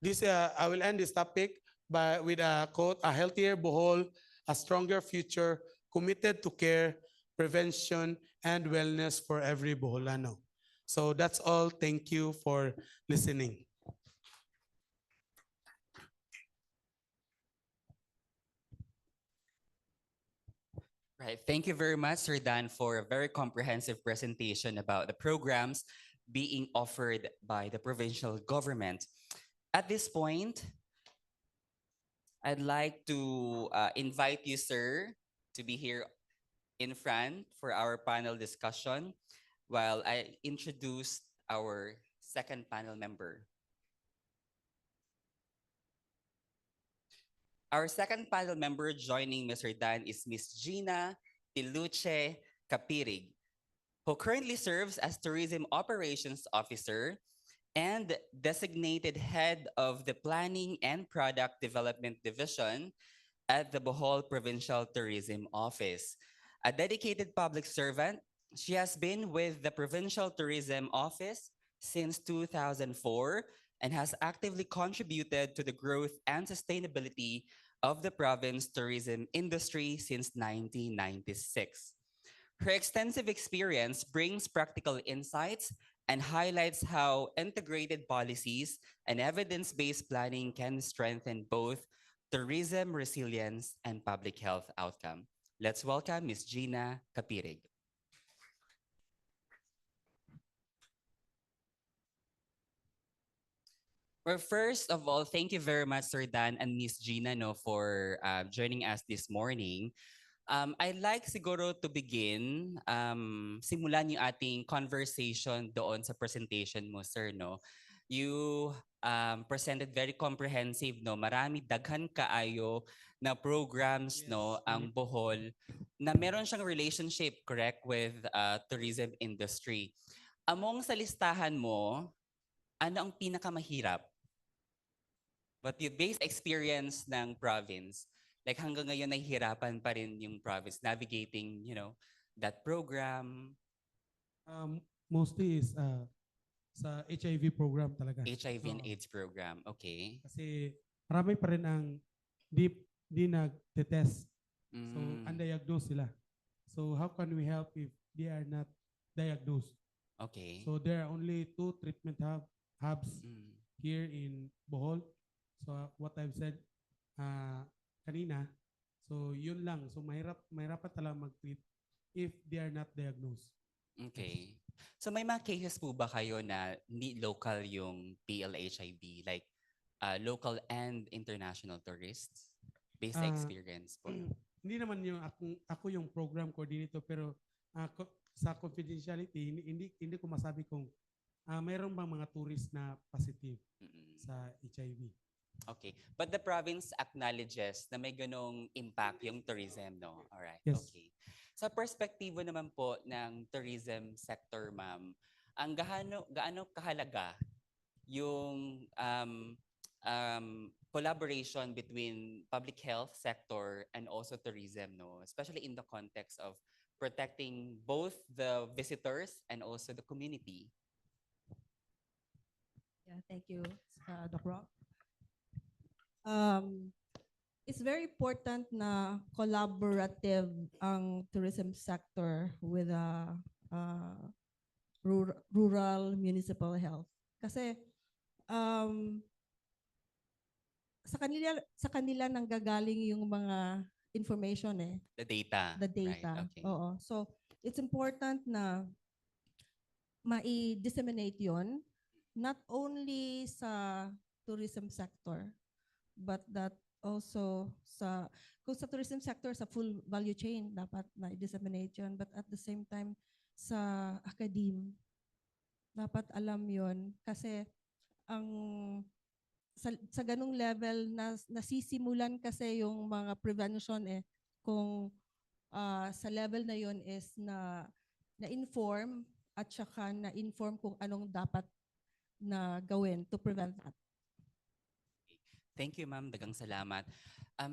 this, I will end this topic with a quote: "A healthier Bohol, a stronger future, committed to care, prevention, and wellness for every Boholano." So that's all. Thank you for listening. Right. Thank you very much, Sir Dan, for a very comprehensive presentation about the programs being offered by the provincial government. At this point, I'd like to invite you, sir, to be here in front for our panel discussion while I introduce our second panel member. Our second panel member joining Mr. Dan is Ms. Gina Tiluche Capirig, who currently serves as Tourism Operations Officer and designated head of the Planning and Product Development Division at the Bohol Provincial Tourism Office. A dedicated public servant, she has been with the Provincial Tourism Office since 2004 and has actively contributed to the growth and sustainability of the province tourism industry since 1996. Her extensive experience brings practical insights and highlights how integrated policies and evidence based planning can strengthen both tourism resilience and public health outcome. Let's welcome Ms. Gina Capirig. Well, first of all, thank you very much, Sir Dan and Miss Gina, no, for joining us this morning. I'd like siguro to begin, simulan yung ating conversation doon sa presentation mo, sir, no? You presented very comprehensive, no? Marami, daghan kaayo na programs, no, ang Bohol, na meron siyang relationship, correct, with tourism industry. Among sa listahan mo, ano ang pinakamahirap? But yung based experience ng province, like hanggang ngayon nahihirapan pa rin yung province navigating, that program, Mostly is sa HIV program talaga. HIV and Oo. AIDS program. Okay. Kasi marami pa rin ang di nag-test. So Mm, undiagnosed sila. So how can we help if they are not diagnosed? okay. So there are only 2 treatment hubs Mm, here in Bohol. So what I've said kanina, so yun lang. So mahirapan talaga mag-treat if they are not diagnosed. okay. So may mga cases po ba kayo na hindi local yung PLHIV, like local and international tourists? Based sa Ah, experience po. Hindi naman yung ako yung program coordinator, pero sa confidentiality hindi ko masabi kung mayroon bang mga tourist na positive Mm-mm. sa HIV. Okay. But the province acknowledges na may ganong impact yung tourism, no? Alright. Yes. Okay. Sa perspektibo naman po ng tourism sector, ma'am, ang gaano kahalaga yung collaboration between public health sector and also tourism, no? Especially in the context of protecting both the visitors and also the community. Yeah, thank you, Doc Rock. It's very important na collaborative ang tourism sector with rural municipal health. Kasi sa kanila nanggagaling yung mga information The data. the data. Right? Okay. Oo. So it's important na mai-disseminate yon not only sa tourism sector but that also kung sa tourism sector sa full value chain dapat na i-disseminate yon, but at the same time sa academe dapat alam yon kasi ang sa ganung level na nasisimulan kasi yung mga prevention kung sa level na yon is na-inform at saka na-inform kung anong dapat na gawin to prevent that. Thank you, ma'am. Dagang salamat.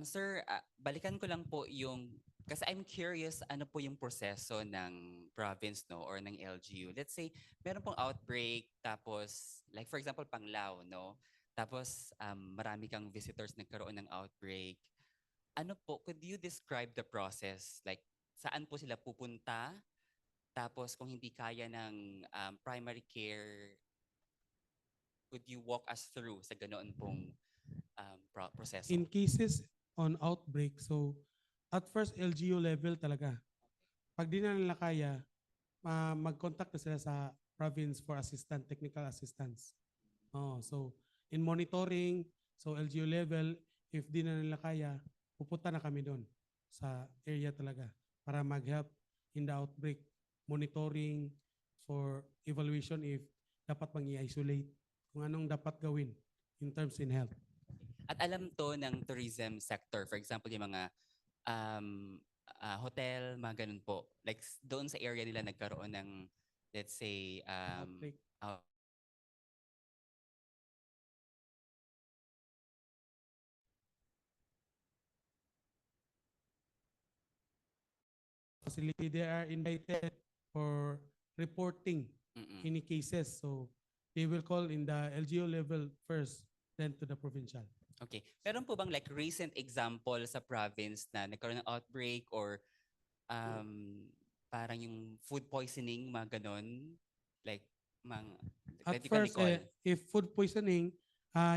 Sir, balikan ko lang po kasi I'm curious, ano po yung proseso ng province, no, or ng LGU? Let's say, meron pong outbreak, tapos, like for example, Panglao, no? Tapos, marami kang visitors nagkaroon ng outbreak. Ano po, could you describe the process? Like, saan po sila pupunta? Tapos, kung hindi kaya ng primary care, could you walk us through sa ganoon pong proseso? In cases on outbreak, so at first LGU level talaga. Pag di na nila kaya, mag-contact na sila sa province for technical assistance. So in monitoring, so LGU level, if di na nila kaya, pupunta na kami doon sa area talaga para mag-help in the outbreak, monitoring for evaluation if dapat mang-i-isolate, kung anong dapat gawin in terms in health. At alam to ng tourism sector, for example, yung mga hotel, mga ganun po. Like doon sa area nila nagkaroon ng, let's say, Outbreak. facility, they are invited for reporting Mm-mm. any cases. So they will call in the LGU level first, then to the provincial. Okay. Meron po bang like recent example sa province na nagkaroon ng outbreak or um, parang yung food poisoning, mga ganon? Like, At that you can first, recall? if food poisoning,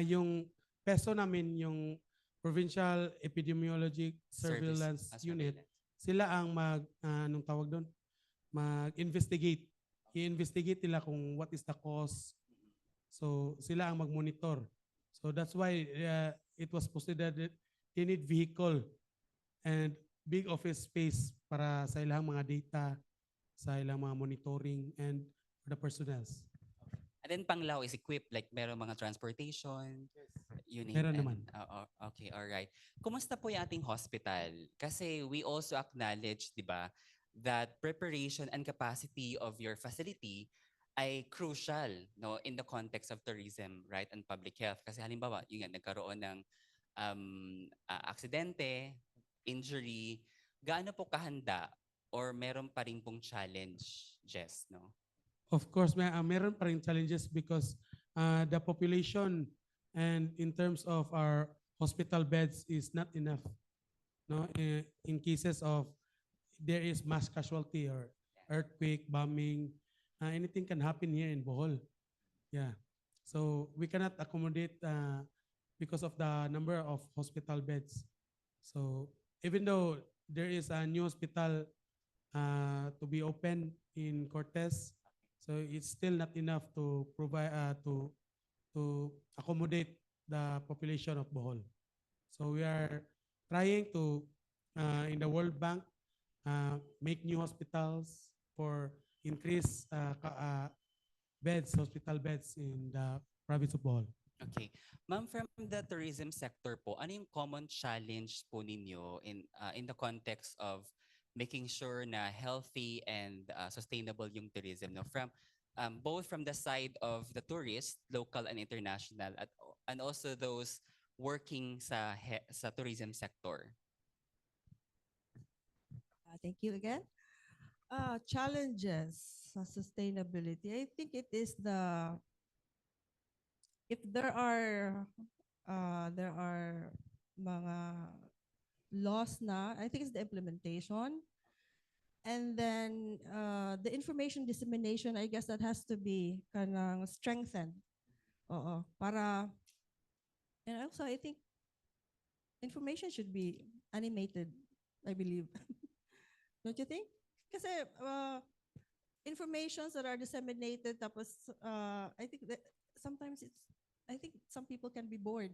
yung peso namin, yung Provincial Epidemiologic Surveillance Unit, Surveillance. sila ang anong tawag doon? Mag-investigate. I-investigate nila kung what is the cause. So sila ang mag-monitor. So that's why it was posted that they need vehicle and big office space para sa ilang mga data, sa ilang mga monitoring and for the personnels. And then Panglao is equipped, like meron mga transportation, you name Meron and- naman. Oo, okay, all right. Kumusta po yung ating hospital? Kasi we also acknowledge, di ba, that preparation and capacity of your facility ay crucial no in the context of tourism, right, and public health. Kasi halimbawa, yun nga, nagkaroon ng aksidente, injury, gaano po kahanda or meron pa rin pong challenge, Jess, no? Of course, meron pa rin challenges because the population and in terms of our hospital beds is not enough. No, in cases of there is mass casualty or earthquake, bombing, anything can happen here in Bohol. Yeah, so we cannot accommodate because of the number of hospital beds. So even though there is a new hospital to be open in Cortez, so it's still not enough to provide to accommodate the population of Bohol. So we are trying to in the World Bank make new hospitals for increase beds, hospital beds in the province of Bohol. Okay. Ma'am, from the tourism sector po, ano yung common challenge po ninyo in the context of making sure na healthy and sustainable yung tourism, no? From both from the side of the tourist, local and international, and also those working sa tourism sector. Thank you again. Challenges sa sustainability. I think it is if there are mga laws na, I think it's the implementation. And then the information dissemination, I guess that has to be kanang strengthened. Oo, para, and also I think information should be animated, I believe. Don't you think? Kasi informations that are disseminated, tapos I think that sometimes I think some people can be bored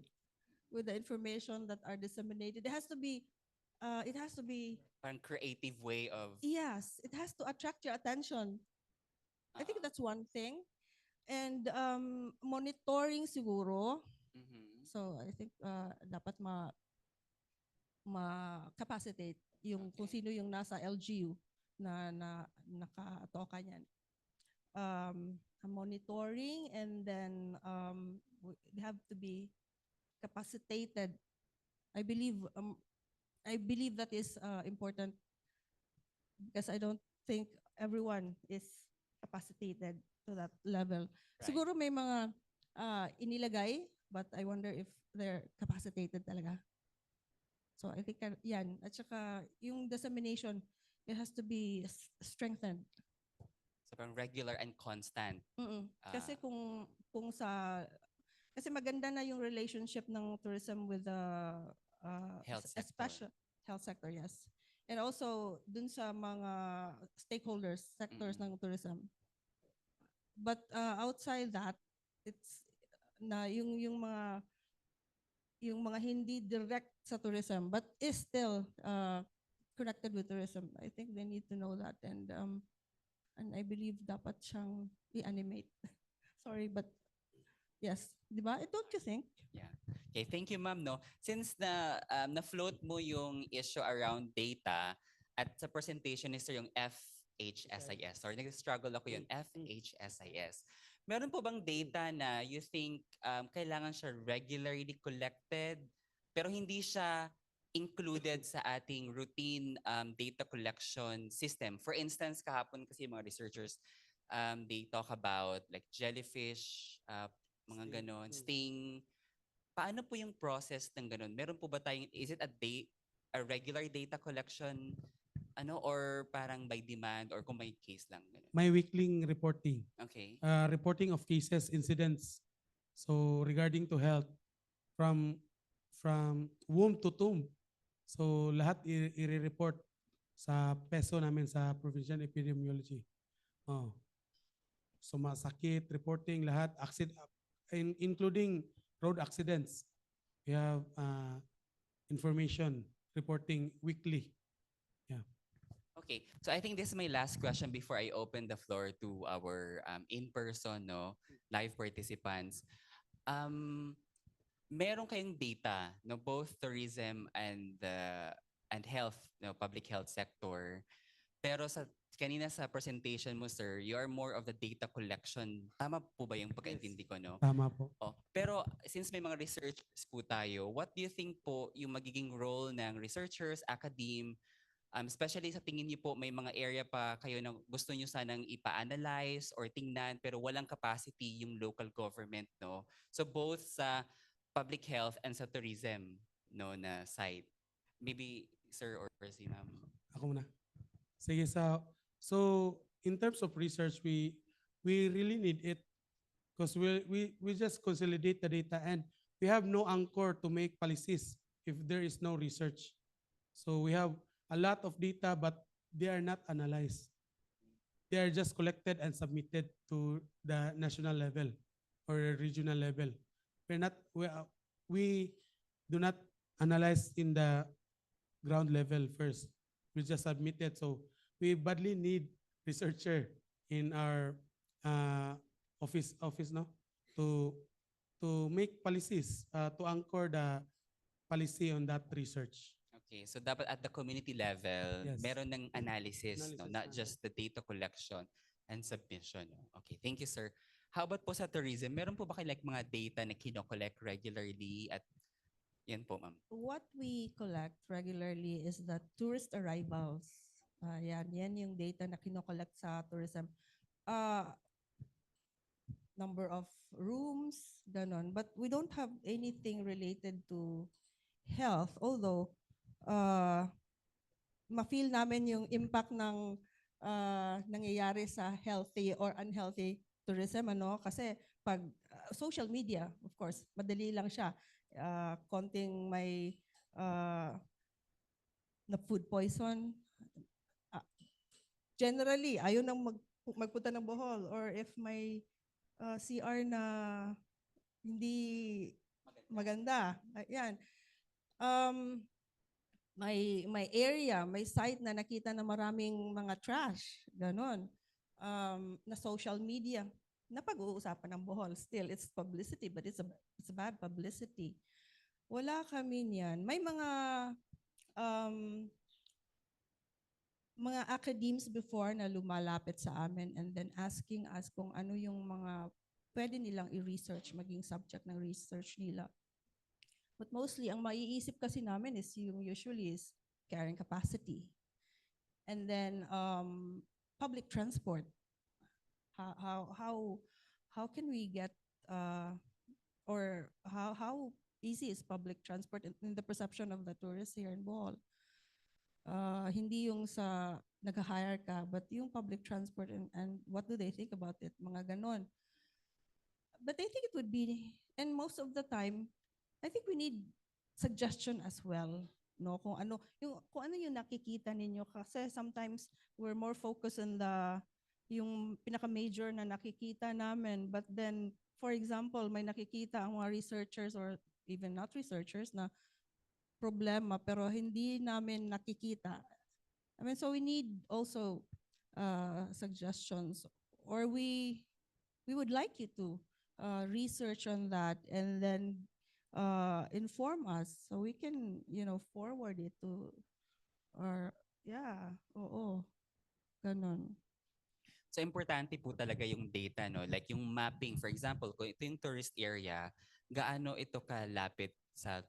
with the information that are disseminated. It has to be Parang creative way of yes, it has to attract your attention. I think that's one thing. And monitoring siguro. Mhm. So I think dapat ma-capacitate yung kung sino yung nasa LGU na nakatoka niyan. Monitoring, and then they have to be capacitated. I believe that is important because I don't think everyone is capacitated to that level. Right. Siguro may mga inilagay, but I wonder if they're capacitated talaga. So I think yan. At saka yung dissemination, it has to be strengthened. So parang regular and constant. Kasi kung kasi maganda na yung relationship ng tourism with the Health sector. special health sector, yes. And also dun sa mga stakeholders, sectors ng tourism. But outside that, it's na yung mga hindi direct sa tourism but is still connected with tourism. I think they need to know that, and I believe dapat siyang i-animate. Sorry, but yes, di ba? Don't you think? Yeah. Okay, thank you, ma'am, no. Since na-float mo yung issue around data at sa presentation is yung FHSIS. Sorry, nag-struggle ako yun. FHSIS. Meron po bang data na you think kailangan siya regularly collected pero hindi siya included sa ating routine data collection system. For instance, kahapon kasi mga researchers, they talk about like jellyfish, mga ganon, sting. Paano po yung process ng ganon? Meron po ba tayong, is it a regular data collection, or parang by demand or kung may case lang? Ganon? May weekly reporting. Okay. Reporting of cases, incidents. So regarding to health from womb to tomb. So lahat i-report sa PESO namin sa Provincial Epidemiology. Oh. So masakit, reporting lahat, including road accidents. We have information reporting weekly. Yeah. Okay, so I think this is my last question before I open the floor to our in-person live participants. Meron kayong data, both tourism and health, public health sector. Pero kanina sa presentation mo, sir, you are more of the data collection. Tama po ba yung pagkaintindi ko, no? Tama po. Pero since may mga researchers po tayo, what do you think po yung magiging role ng researchers, academe, especially sa tingin niyo po may mga area pa kayo na gusto niyo sanang ipa-analyze or tingnan pero walang capacity yung local government, no? So both sa public health and sa tourism, no, na side. Maybe sir or si ma'am. Ako muna. Sige, so in terms of research, we really need it because we just consolidate the data and we have no anchor to make policies if there is no research. So we have a lot of data, but they are not analyzed. They are just collected and submitted to the national level or regional level. We do not analyze in the ground level first. We just submit it. So we badly need researcher in our office no to make policies, to anchor the policy on that research. Okay, so dapat at the community level, Yes. meron ng analysis, no? Analysis Not na. just the data collection and submission. No? Okay, thank you, sir. How about po sa tourism? Meron po ba kayo like mga data na kino-collect regularly at yan po, ma'am? What we collect regularly is the tourist arrivals. Yan yung data na kinokollect sa tourism. Number of rooms, ganon. But we don't have anything related to health, although ma-feel namin yung impact ng nangyayari sa healthy or unhealthy tourism, kasi pag social media, of course, madali lang siya. Konting may na food poison. Generally, ayaw nang magpunta ng Bohol, or if may CR na hindi maganda. Ayan. May area, may site na nakita na maraming mga trash, ganon. Na social media, na pag-uusapan ng Bohol. Still, it's publicity, but it's a bad publicity. Wala kami niyan. May mga academes before na lumalapit sa amin and then asking us kung ano yung mga pwede nilang i-research, maging subject ng research nila. But mostly, ang maiisip kasi namin is usually is carrying capacity. And then public transport. How can we get or how easy is public transport in the perception of the tourists here in Bohol? Hindi yung sa nag-hire ka, but yung public transport and what do they think about it? Mga ganon. But I think it would be, and most of the time, I think we need suggestion as well, no? Kung ano yung nakikita ninyo, kasi sometimes we're more focused on yung pinaka-major na nakikita namin, but then for example, may nakikita ang mga researchers or even not researchers na problema pero hindi namin nakikita. I mean, so we need also suggestions, or we would like you to research on that and then inform us so we can, forward it to ganon. So importante po talaga yung data, no? Like yung mapping, for example, kung ito yung tourist area, gaano ito kalapit sa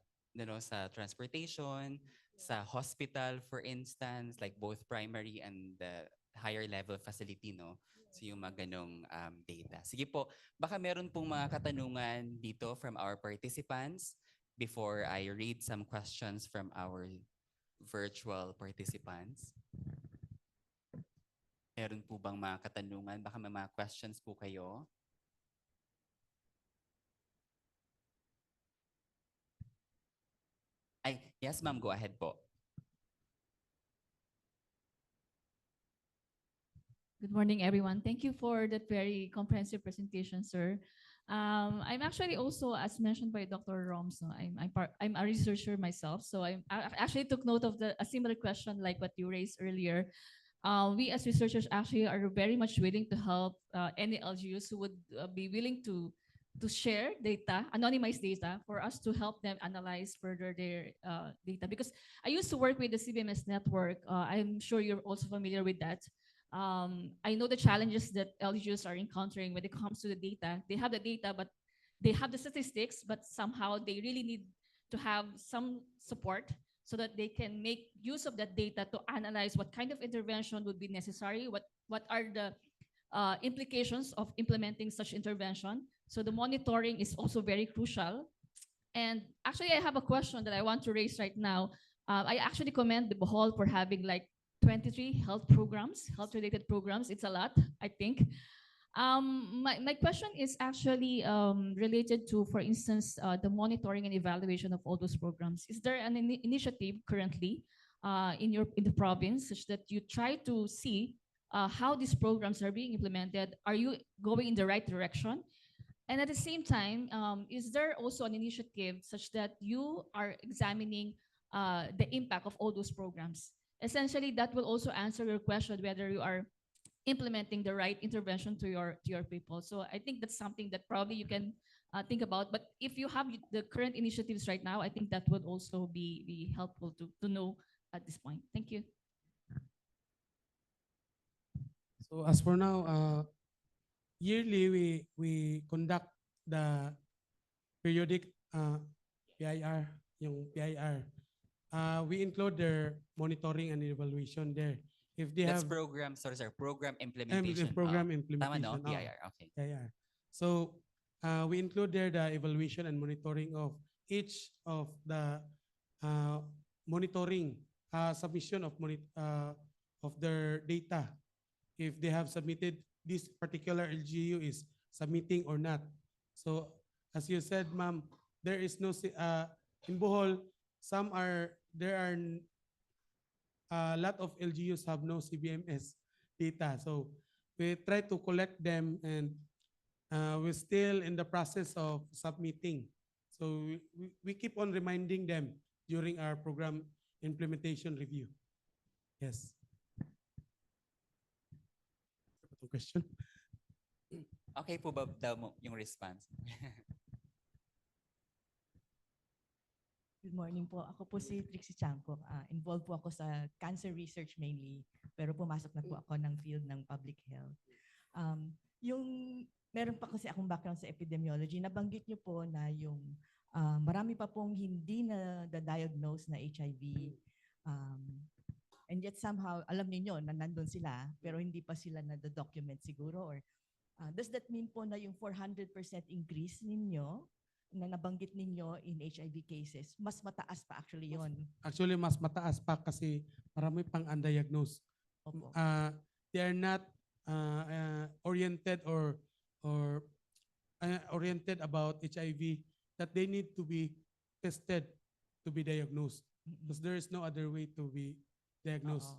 sa transportation, sa hospital, for instance, like both primary and the higher level facility, no? So yung mga ganong data. Sige po, baka meron pong mga katanungan dito from our participants before I read some questions from our virtual participants. Meron po bang mga katanungan? Baka may mga questions po kayo? Ay, yes ma'am, go ahead po. Good morning, everyone. Thank you for that very comprehensive presentation, sir. I'm actually also, as mentioned by Dr. Roms, no, I'm a researcher myself, so I actually took note of a similar question like what you raised earlier. We as researchers actually are very much willing to help any LGUs who would be willing to share data, anonymized data, for us to help them analyze further their data. Because I used to work with the CBMS network. I'm sure you're also familiar with that. I know the challenges that LGUs are encountering when it comes to the data. They have the data, but they have the statistics, but somehow they really need to have some support so that they can make use of that data to analyze what kind of intervention would be necessary, what are the implications of implementing such intervention. So the monitoring is also very crucial. And actually, I have a question that I want to raise right now. I actually commend the Bohol for having like 23 health-related programs. It's a lot, I think. My question is actually related to, for instance, the monitoring and evaluation of all those programs. Is there an initiative currently in the province such that you try to see how these programs are being implemented? Are you going in the right direction? And at the same time, is there also an initiative such that you are examining the impact of all those programs? Essentially, that will also answer your question whether you are implementing the right intervention to your people. So I think that's something that probably you can think about. But if you have the current initiatives right now, I think that would also be helpful to know at this point. Thank you. So as for now, yearly we conduct the periodic PIR, yung PIR. We include their monitoring and evaluation there. If they That's have program, program implementation. program Tama, implementation. no? PIR, okay. PIR. So we include there the evaluation and monitoring of each of the monitoring submission of their data. If they have submitted, this particular LGU is submitting or not. So as you said, ma'am, there is no in Bohol, there are a lot of LGUs have no CBMS data. So we try to collect them, and we're still in the process of submitting. So we keep on reminding them during our program implementation review. Yes. Question? Okay po ba daw yung response? Good morning po. Ako po si Trixie Chanco. Involved po ako sa cancer research mainly, pero pumasok na po ako ng field ng public health. Meron pa kasi akong background sa epidemiology. Nabanggit niyo po na yung marami pa pong hindi na diagnose na HIV. And yet somehow, alam niyo na nandun sila, pero hindi pa sila na-document siguro. Or does that mean po na yung 400% increase ninyo na nabanggit ninyo in HIV cases, mas mataas pa actually yon? Actually, mas mataas pa kasi marami pang undiagnosed. Opo. They are not oriented or oriented about HIV, that they need to be tested to be diagnosed. Because there is no other way to be diagnosed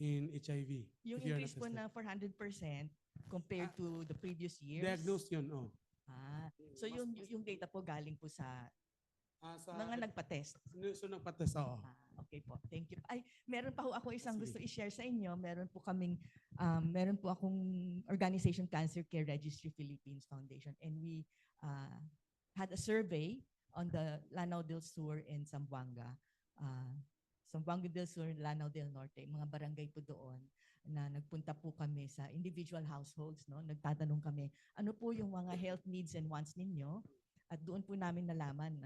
in HIV. Yung if you are increase po not na 400% compared to the previous years? diagnosed yun, So yung data po galing po sa sa mga nagpa-test. So nagpa-test, oo. Okay po. Thank you. Ay, meron pa ho ako isang gusto i-share sa inyo. Meron po akong organization, Cancer Care Registry Philippines Foundation, and we had a survey on the Lanao del Sur and Zamboanga. Zamboanga del Sur, Lanao del Norte, mga barangay po doon na nagpunta po kami sa individual households, no? Nagtatanong kami, ano po yung mga health needs and wants ninyo? At doon po namin nalaman,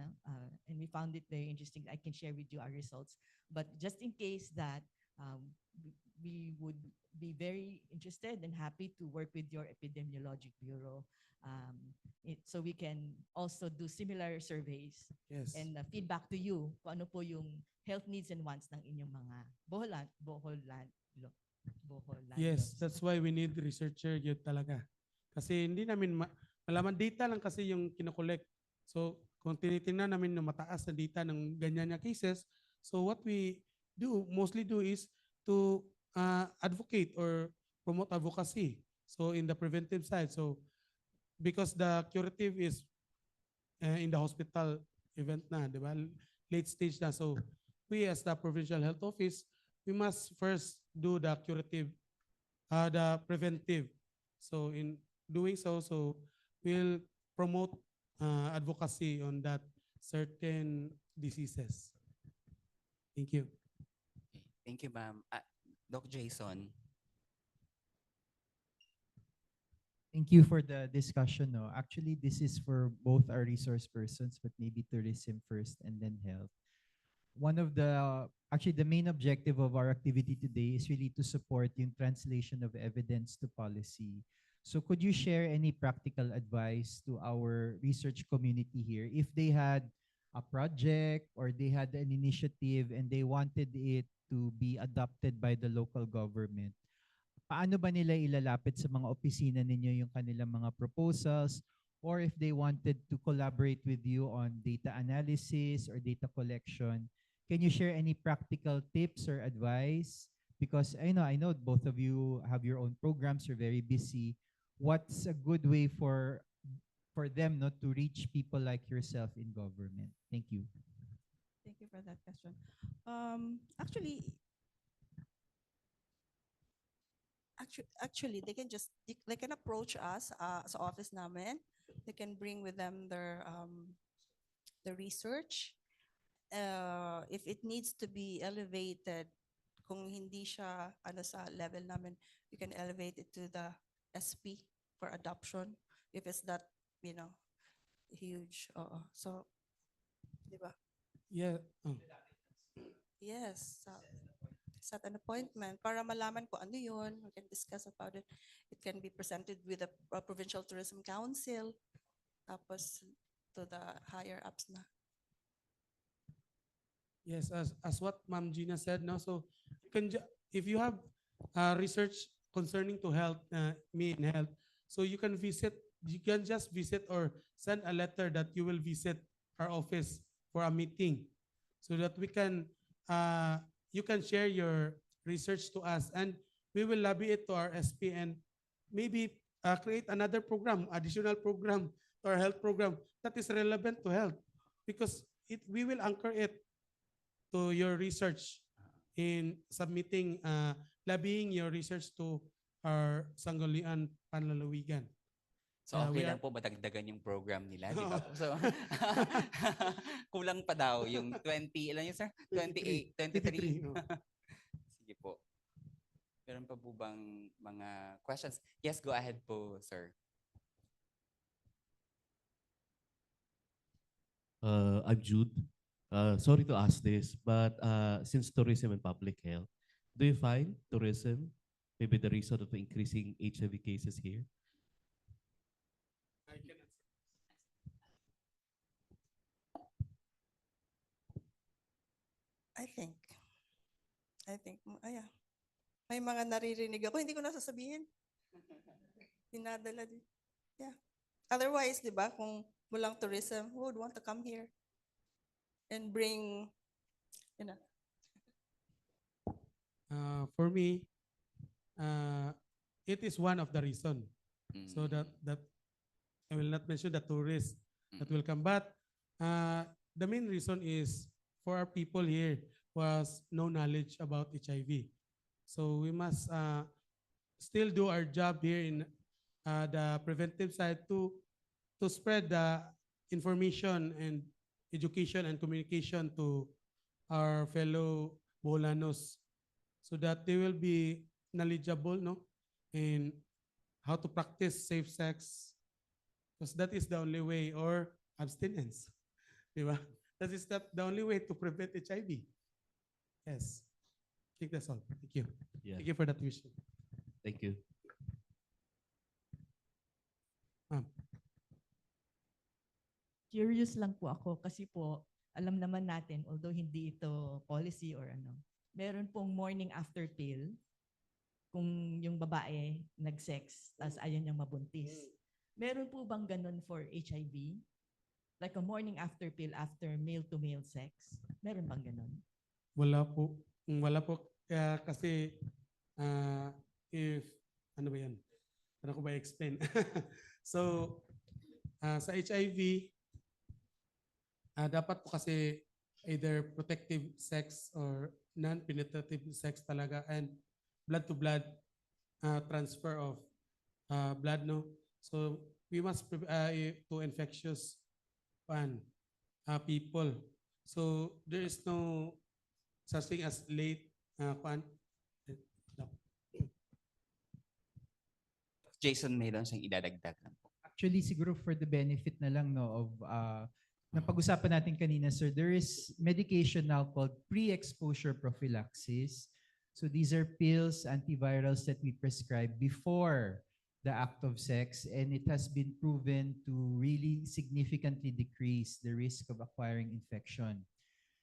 and we found it very interesting. I can share with you our results. But just in case that we would be very interested and happy to work with your epidemiologic bureau, so we can also do similar surveys Yes. and feedback to you kung ano po yung health needs and wants ng inyong mga Bohol land. Yes, that's why we need researcher yun talaga. Kasi hindi namin malaman, data lang kasi yung kinokollect. So kung tinitingnan namin na mataas na data ng ganyan na cases, so what we mostly do is to advocate or promote advocacy. So in the preventive side, so because the curative is in the hospital event na, di ba? Late stage na. So we as the provincial health office, we must first do the curative, the preventive. So in doing so, we'll promote advocacy on that certain diseases. Thank you. Thank you, ma'am. Doc Jason. Thank you for the discussion. No, actually, this is for both our resource persons, but maybe tourism first and then health. One of actually the main objective of our activity today is really to support yung translation of evidence to policy. So could you share any practical advice to our research community here if they had a project or they had an initiative and they wanted it to be adopted by the local government? Paano ba nila ilalapit sa mga opisina ninyo yung kanilang mga proposals, or if they wanted to collaborate with you on data analysis or data collection? Can you share any practical tips or advice? Because I know both of you have your own programs, you're very busy. What's a good way for them not to reach people like yourself in government? Thank you. Thank you for that question. Actually, they can approach us sa office namin. They can bring with them their research. If it needs to be elevated, kung hindi siya sa level namin, you can elevate it to the SP for adoption. If it's that, huge. So, di ba? Yeah. Yes. Set an appointment para malaman ko ano yun. We can discuss about it. It can be presented with the Provincial Tourism Council, tapos to the higher ups na. Yes, as what Ma'am Gina said, no. So you can if you have research concerning to health, me in health, so you can just visit or send a letter that you will visit our office for a meeting, so that we can you can share your research to us, and we will lobby it to our SP and maybe create another program, additional program to our health program that is relevant to health, because we will anchor it to your research in submitting, lobbying your research to our Sangguniang Panlalawigan. So okay lang po madagdagan yung program nila, di ba? So kulang pa daw yung 20, ilan yun sir? 28, 23. Sige po. Meron pa po bang mga questions? Yes, go ahead po, sir. I'm Jude. Sorry to ask this, but since tourism and public health, do you find tourism maybe the reason of increasing HIV cases here? I think, yeah. May mga naririnig ako, hindi ko nasasabihin. Dinadala din. Yeah. Otherwise, di ba, kung walang tourism, who would want to come here and bring, For me, it is one of the reason. So that I will not mention the tourists that will come, but the main reason is for our people here who has no knowledge about HIV. So we must still do our job here in the preventive side to spread the information and education and communication to our fellow Boholanos, so that they will be knowledgeable, no, in how to practice safe sex, because that is the only way, or abstinence. Di ba? That is not the only way to prevent HIV. Yes. I think that's all. Thank you. Yeah. Thank you for that vision. Thank you. Ma'am. Curious lang po ako kasi po alam naman natin, although hindi ito policy or ano, meron pong morning after pill kung yung babae nag-sex tapos ayaw niyang mabuntis. Meron po bang ganun for HIV? Like a morning after pill after male-to-male sex? Meron bang ganun? Wala po. Wala po. Kasi if, ano ba yan? Ano ko ba explain? So, sa HIV, dapat po kasi either protective sex or non-penetrative sex talaga and blood-to-blood transfer of blood, no? So, we must to infectious people. So, there is no such thing as late Jason, may lang siyang idadagdag lang po. Actually, siguro for the benefit na lang no, of na pag-usapan natin kanina, sir, there is medication now called pre-exposure prophylaxis. So these are pills, antivirals that we prescribe before the act of sex, and it has been proven to really significantly decrease the risk of acquiring infection.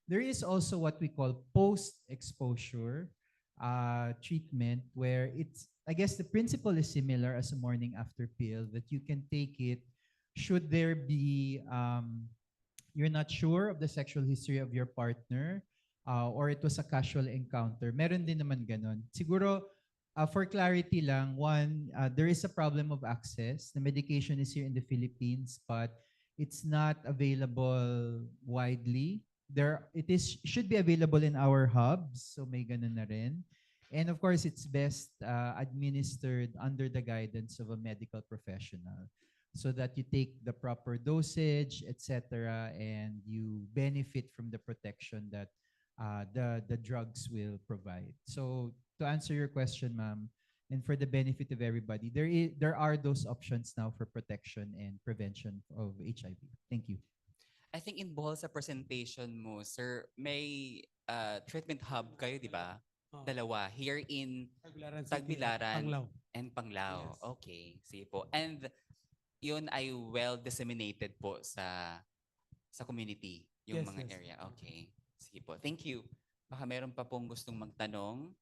There is also what we call post-exposure treatment, where it's, I guess the principle is similar as a morning after pill, that you can take it should there be, you're not sure of the sexual history of your partner, or it was a casual encounter. Meron din naman ganun. Siguro, for clarity lang, one, there is a problem of access. The medication is here in the Philippines, but it's not available widely. Should be available in our hubs, so may ganun na rin. And of course, it's best administered under the guidance of a medical professional, so that you take the proper dosage, etc., and you benefit from the protection that the drugs will provide. So to answer your question, ma'am, and for the benefit of everybody, there are those options now for protection and prevention of HIV. Thank you. I think in Bohol sa presentation mo, sir, may treatment hub kayo, di ba? Oh. Dalawa. Here in Tagbilaran City, Tagbilaran Panglao. and Panglao. Yes. Okay. Sige po. And yun ay well disseminated po sa community, yung Yes, mga yes. area. Okay. Sige po. Thank you. Baka meron pa pong gustong magtanong.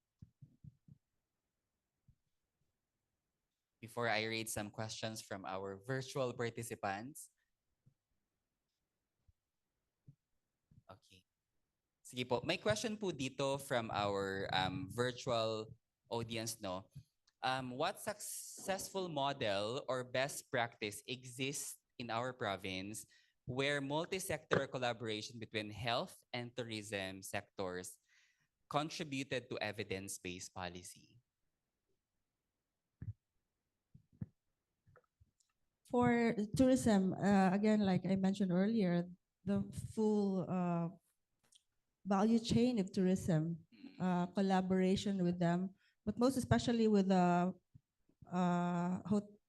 Before I read some questions from our virtual participants. Okay. Sige po. May question po dito from our virtual audience, no? What successful model or best practice exists in our province where multi-sector collaboration between health and tourism sectors contributed to evidence-based policy? For tourism, again, like I mentioned earlier, the full value chain of tourism, collaboration with them, but most especially with the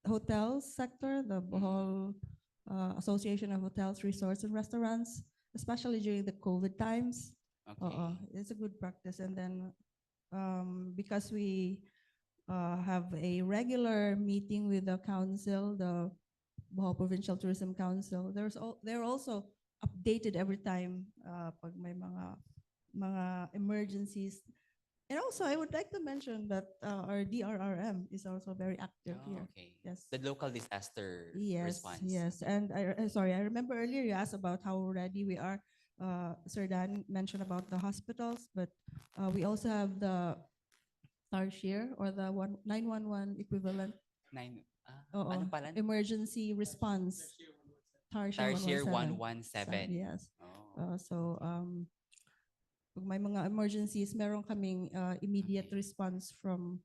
hotel sector, the Bohol Association of Hotels, Resorts, and Restaurants, especially during the COVID times. Okay. It's a good practice. And then because we have a regular meeting with the council, the Bohol Provincial Tourism Council, they're also updated every time pag may mga emergencies. And also, I would like to mention that our DRRM is also very active here. Okay. Yes. The local disaster Yes, response. yes. And sorry, I remember earlier you asked about how ready we are. Sir Dan mentioned about the hospitals, but we also have the Tarshir or the 911 equivalent Ano pala? emergency response. Tarshir 117. 117. Yes. Oh. Pag may mga emergencies, meron kaming immediate Okay. response from,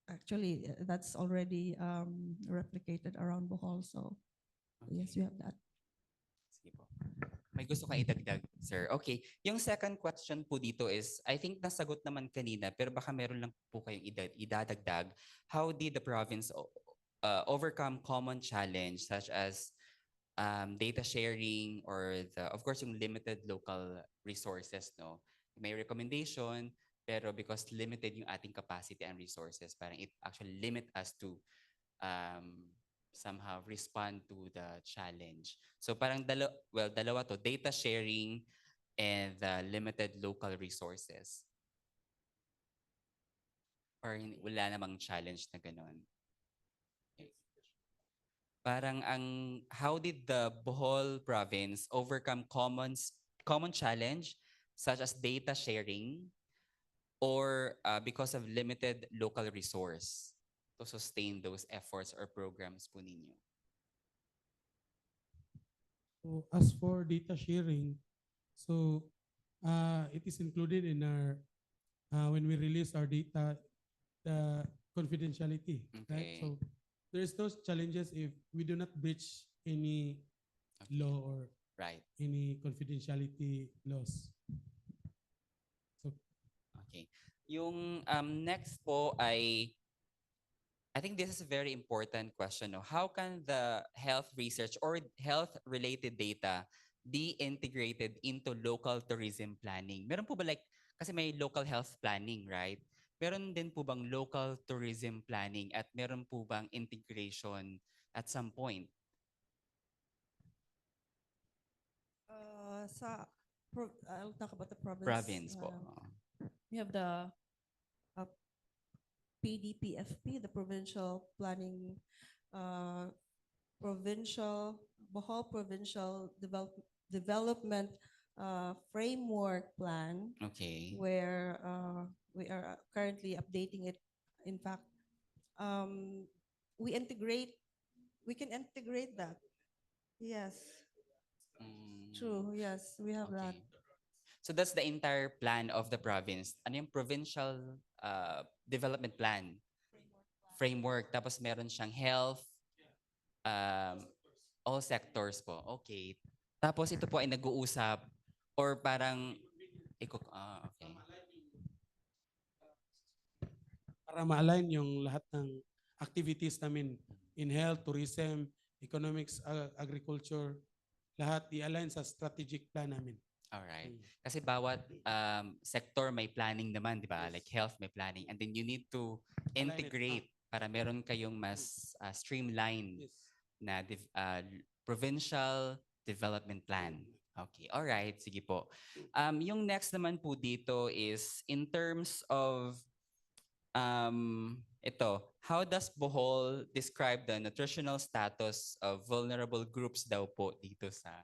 actually, that's already replicated around Bohol. So, yes, we have that. Sige po. May gusto kang idagdag, sir. Okay. Yung second question po dito is, I think nasagot naman kanina, pero baka meron lang po kayong idadagdag. How did the province overcome common challenge such as data sharing or of course yung limited local resources, no? May recommendation, pero because limited yung ating capacity and resources, parang it actually limit us to somehow respond to the challenge. So parang dalawa to, data sharing and the limited local resources. Or wala namang challenge na ganun. Parang how did the Bohol province overcome common challenge such as data sharing or because of limited local resource to sustain those efforts or programs po ninyo? So as for data sharing, so it is included in our when we release our data, the confidentiality, right? Okay. So there's those challenges if we do not breach any law or Right. any confidentiality laws. So Okay. Yung next po ay, I think this is a very important question. No? How can the health research or health-related data be integrated into local tourism planning? Meron po ba like, kasi may local health planning, right? Meron din po bang local tourism planning at meron po bang integration at some point? I'll talk about the province. Province po. We have the PDPFP, the Provincial Planning, Bohol Provincial Development Framework Plan, Okay. where we are currently updating it. In fact, we can integrate that. Yes, true. Yes, we have that. Okay. So that's the entire plan of the province. Ano yung provincial development plan? Framework. Tapos meron siyang health, all sectors po. Okay. Tapos ito po ay nag-uusap or parang okay. para ma-align yung lahat ng activities namin in health, tourism, economics, agriculture, lahat i-align sa strategic plan namin. Alright. Kasi bawat sector may planning naman, di ba? Like health may planning. And then you need to integrate para meron kayong mas streamlined na provincial development plan. Okay. Alright. Sige po. Yung next naman po dito is in terms of how does Bohol describe the nutritional status of vulnerable groups daw po dito sa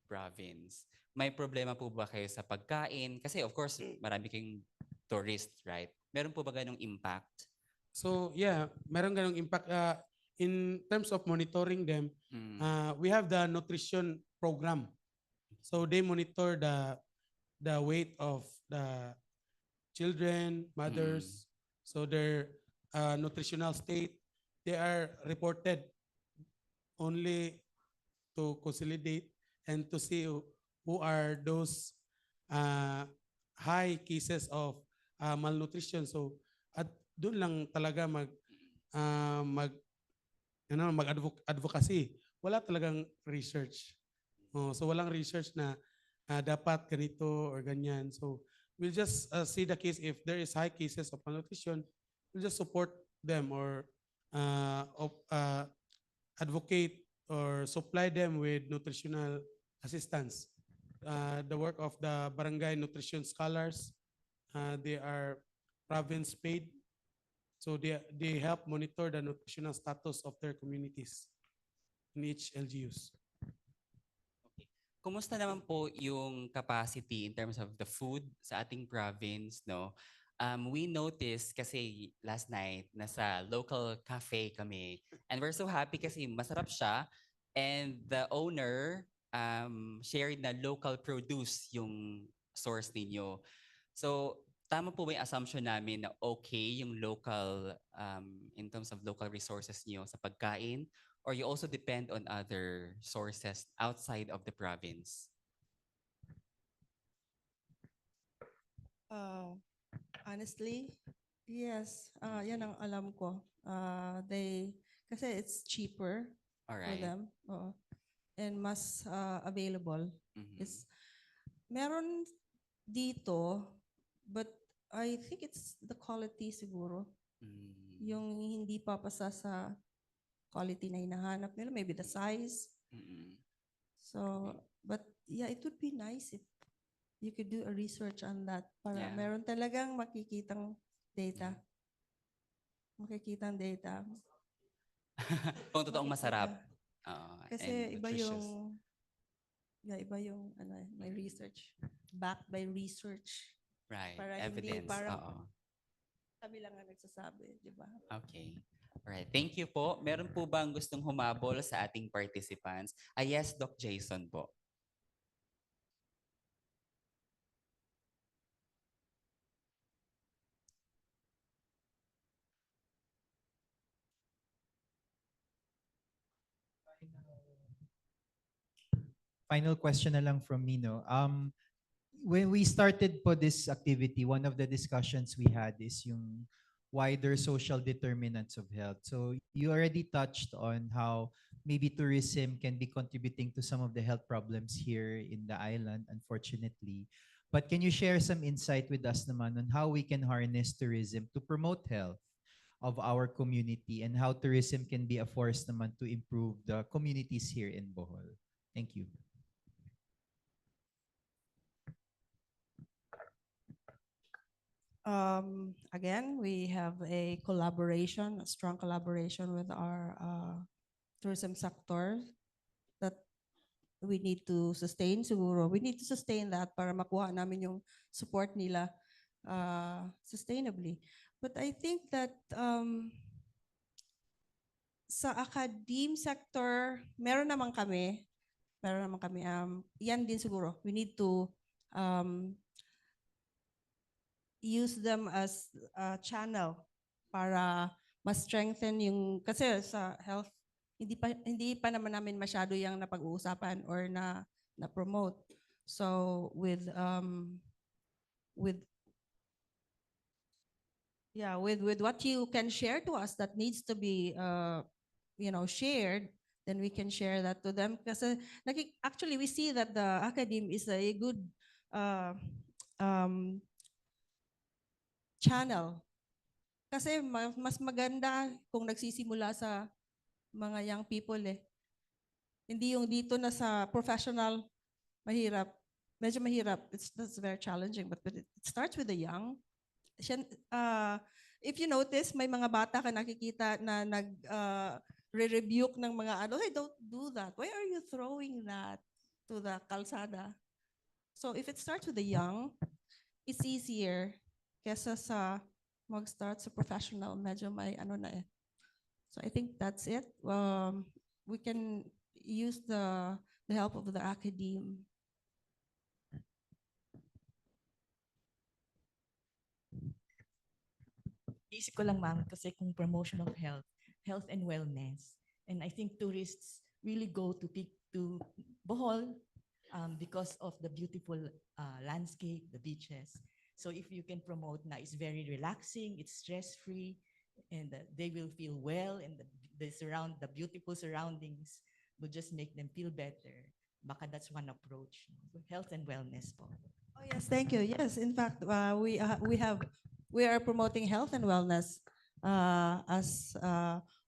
province? May problema po ba kayo sa pagkain? Kasi of course, marami kayong tourists, right? Meron po ba ganong impact? So yeah, meron ganong impact. In terms of monitoring them, we have the nutrition program. So they monitor the weight of the children, mothers, so their nutritional state. They are reported only to consolidate and to see who are those high cases of malnutrition. So at doon lang talaga mag-advocacy. Wala talagang research. So walang research na dapat ganito or ganyan. So we'll just see the case. If there is high cases of malnutrition, we'll just support them or advocate or supply them with nutritional assistance. The work of the barangay nutrition scholars, they are province paid. So they help monitor the nutritional status of their communities in each LGUs. Okay. Kumusta naman po yung capacity in terms of the food sa ating province, no? We noticed kasi last night nasa local cafe kami and we're so happy kasi masarap siya and the owner shared na local produce yung source ninyo. So tama po ba yung assumption namin na okay yung local in terms of local resources niyo sa pagkain or you also depend on other sources outside of the province? Honestly, yes. Yan ang alam ko. Kasi it's cheaper for Alright. them. and mas available Mhm. is meron dito, but I think it's the quality siguro. Mm. Yung hindi papasa sa quality na hinahanap nila, maybe the size. Mm-mm. So, but yeah, it would be nice if you could do a research on that para Yeah. meron talagang makikitang data. Makikitang data. Kung totoong Makikita. masarap. Oo, Kasi and iba nutritious. iba yung may research. Backed by research. Right. Para hindi Evidence. parang Oo. kami lang ang nagsasabi, di ba? Okay. Alright. Thank you po. Meron po bang gustong humabol sa ating participants? Yes, Doc Jason po. Final question na lang from me, no? When we started po this activity, one of the discussions we had is yung wider social determinants of health. So you already touched on how maybe tourism can be contributing to some of the health problems here in the island, unfortunately. But can you share some insight with us naman on how we can harness tourism to promote health of our community and how tourism can be a force naman to improve the communities here in Bohol? Thank you. Again, we have a collaboration, a strong collaboration with our tourism sector that we need to sustain siguro. We need to sustain that para makuha namin yung support nila sustainably. But I think that sa academe sector, meron naman kami. Yan din siguro. We need to use them as a channel para mas strengthen yung kasi sa health hindi pa naman namin masyado yung napag-uusapan or na promote. So with what you can share to us that needs to be shared, then we can share that to them kasi actually we see that the academe is a good channel. Kasi mas maganda kung nagsisimula sa mga young people eh. Hindi yung dito na sa professional, mahirap. Medyo mahirap. That's very challenging. But it starts with the young. If you notice, may mga bata ka nakikita na re-rebuke ng mga hey, don't do that. Why are you throwing that to the kalsada? So if it starts with the young, it's easier kesa sa mag-start sa professional, medyo may na eh. So I think that's it. We can use the help of the academe. Isip ko lang, ma'am, kasi kung promotion of health and wellness. And I think tourists really go to Bohol because of the beautiful landscape, the beaches. So if you can promote na it's very relaxing, it's stress-free, and they will feel well, and the beautiful surroundings will just make them feel better. Baka that's one approach. Health and wellness po. Oh yes, thank you. Yes, in fact, we are promoting health and wellness as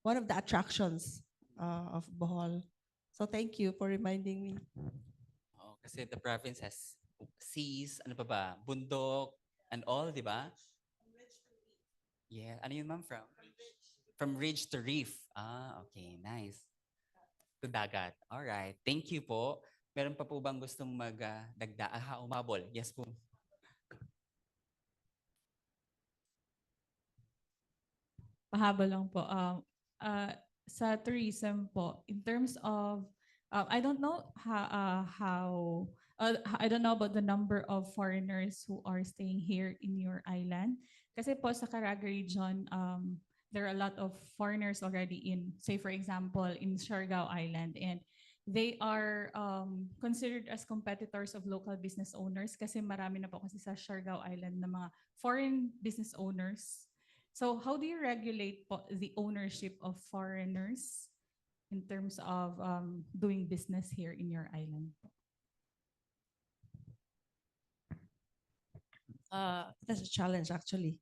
one of the attractions of Bohol. So thank you for reminding me. Oo, kasi the province has seas, ano pa ba? Bundok and all, di ba? Yeah. Ano yun, ma'am? From ridge to reef. Okay. Nice. To dagat. All right. Thank you po. Meron pa po bang gustong umabol? Yes po. Pahaba lang po. Sa tourism po, in terms of, I don't know I don't know about the number of foreigners who are staying here in your island. Kasi po sa Caraga region, there are a lot of foreigners already in, say for example, in Siargao Island, and they are considered as competitors of local business owners kasi marami na po kasi sa Siargao Island na mga foreign business owners. So how do you regulate po the ownership of foreigners in terms of doing business here in your island? That's a challenge actually.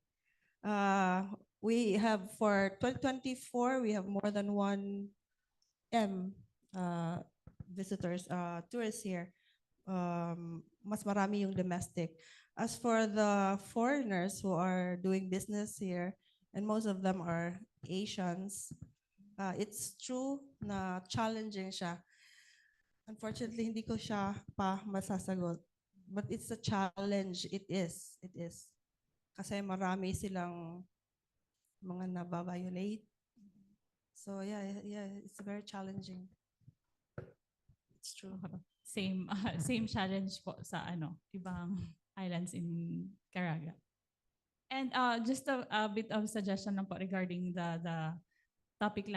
We have for 2024, we have more than 1 M visitors, tourists here. Mas marami yung domestic. As for the foreigners who are doing business here, and most of them are Asians, it's true na challenging siya. Unfortunately, hindi ko siya pa masasagot. But it's a challenge. It is. It is. Kasi marami silang mga nababiolate. So yeah, it's very challenging. It's true. Same same challenge po sa ibang islands in Caraga. And just a bit of suggestion lang po regarding the topic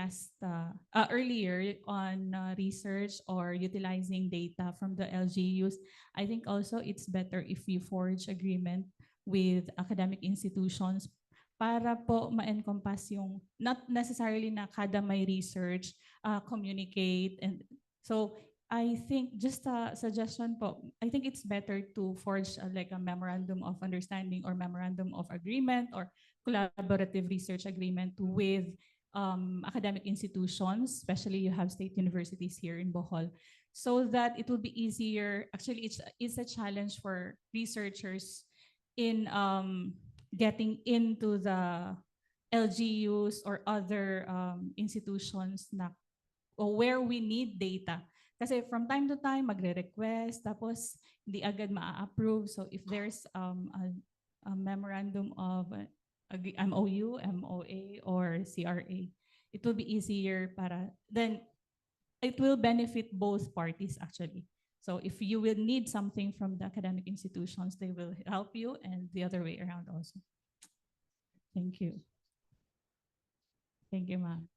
earlier on research or utilizing data from the LGUs. I think also it's better if you forge agreement with academic institutions para po ma-encompass yung not necessarily na kada may research, communicate. And so I think just a suggestion po, I think it's better to forge like a memorandum of understanding or memorandum of agreement or collaborative research agreement with academic institutions, especially you have state universities here in Bohol, so that it will be easier. Actually, it's a challenge for researchers in getting into the LGUs or other institutions or where we need data. Kasi from time to time, magre-request, tapos hindi agad ma-approve. So if there's a memorandum of MOU, MOA, or CRA, it will be easier then it will benefit both parties actually. So if you will need something from the academic institutions, they will help you, and the other way around also. Thank you. Thank you, ma'am.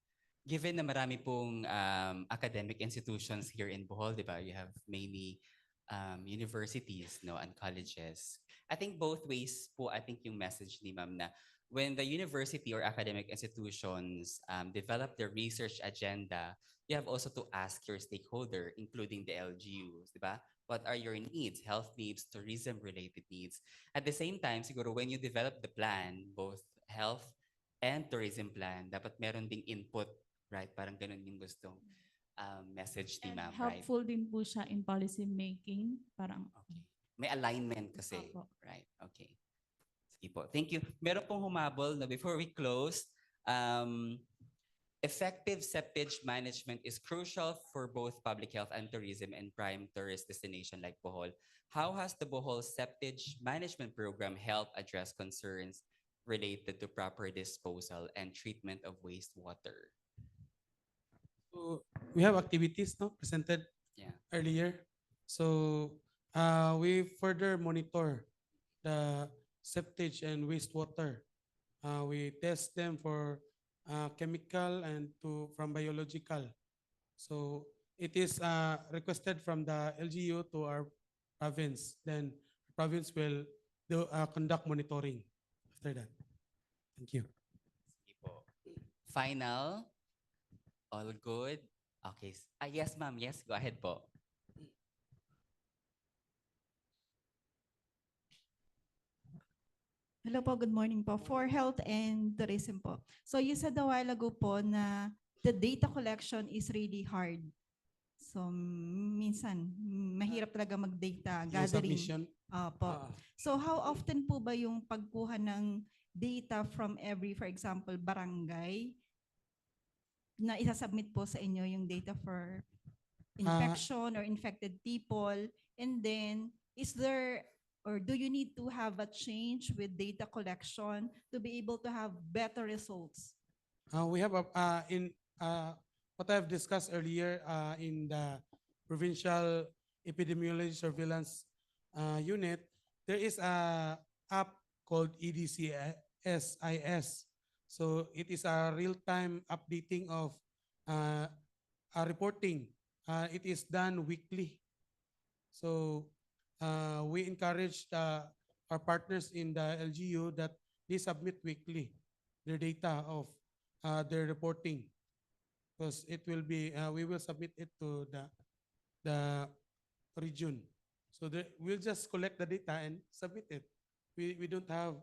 Given na marami pong academic institutions here in Bohol, di ba? You have many universities, no, and colleges. I think both ways po, I think yung message ni ma'am na when the university or academic institutions develop their research agenda, you have also to ask your stakeholder, including the LGUs, di ba? What are your needs, health needs, tourism-related needs? At the same time, siguro when you develop the plan, both health and tourism plan, dapat meron ding input, right? Parang ganun yung gustong message ni ma'am, right? Helpful din po siya in policy making. Parang, Okay. May alignment kasi, Opo. right? Okay. Sige po. Thank you. Meron pong humabol na before we close, effective seepage management is crucial for both public health and tourism and prime tourist destination like Bohol. How has the Bohol seepage management program helped address concerns related to proper disposal and treatment of wastewater? So we have activities presented earlier. So we further monitor the septage and wastewater. We test them for chemical and from biological. So it is requested from the LGU to our province. Then the province will conduct monitoring after that. Thank you. Sige po. Final? All good? Okay. Yes, ma'am. Yes, go ahead po. Hello po, good morning po. For health and tourism po. So you said a while ago po na the data collection is really hard. So minsan, mahirap talaga mag-data Yung gathering. submission. Po. So how often po ba yung pagkuha ng data from every, for example, barangay na isasubmit po sa inyo yung data for infection or infected people? And then, is there or do you need to have a change with data collection to be able to have better results? We have in what I've discussed earlier in the provincial epidemiology surveillance unit, there is a app called EDCSIS. So it is a real-time updating of reporting. It is done weekly. So we encourage our partners in the LGU that they submit weekly their data of their reporting. because it will be, we will submit it to the region. So we'll just collect the data and submit it. We don't have,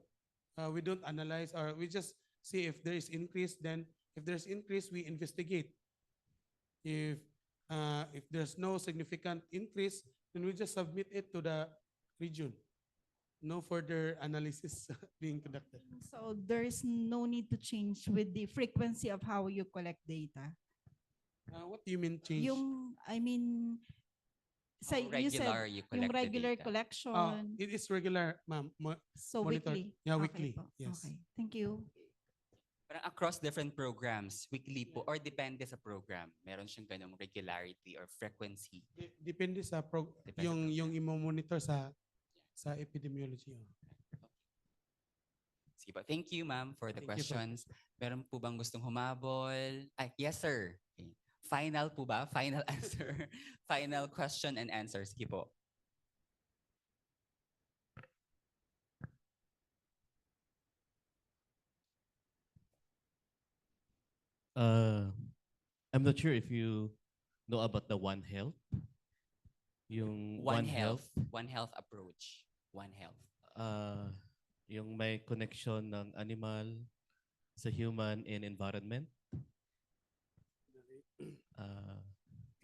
we don't analyze, or we just see if there is increase. Then if there's increase, we investigate. If there's no significant increase, then we just submit it to the region. No further analysis being conducted. So there is no need to change with the frequency of how you collect data. What do you mean change? I mean, How you said regular you collect yung the regular data? collection. It is regular, ma'am. So monitor. weekly. Yeah, Okay weekly. po. Yes. Okay. Thank you. Parang across different programs, weekly po, or depende sa program. Meron siyang ganong regularity or frequency. Depende sa Depende sa yung imo-monitor sa epidemiology. Sige po. Thank you, ma'am, for the Thank you po. questions. Meron po bang gustong humabol? Ay, yes, sir. Okay. Final po ba? Final answer. Final question and answer. Sige po. I'm not sure if you know about the One Health. Yung One Health approach. One Health. Yung may connection ng animal sa human and environment.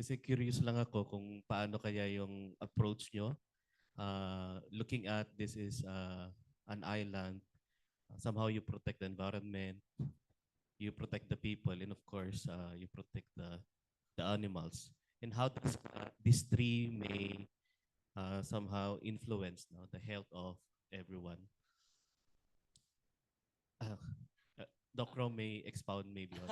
Kasi curious lang ako kung paano kaya yung approach nyo. Looking at this is an island. Somehow you protect the environment, you protect the people, and of course, you protect the animals. And how does these three may somehow influence the health of everyone? Doc Rom may expound maybe on.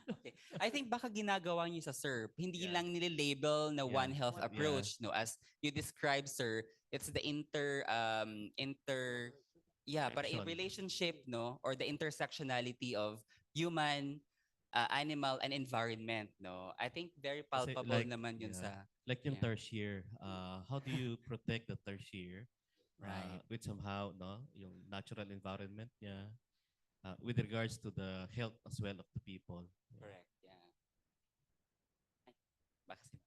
Okay. I think baka ginagawa niyo sa SERP, hindi Yeah. lang nile-label na Yeah. One Health approach, no? As you described, sir, it's the para in Connection. relationship, no? Or the intersectionality of human, animal, and environment, no? I think very Kasi palpable naman yun yeah, sa... like yung yeah. tertiary, how do you protect the tertiary Right. with somehow yung natural environment niya with regards to the health as well of the people. Correct, yeah. Ay, baka si-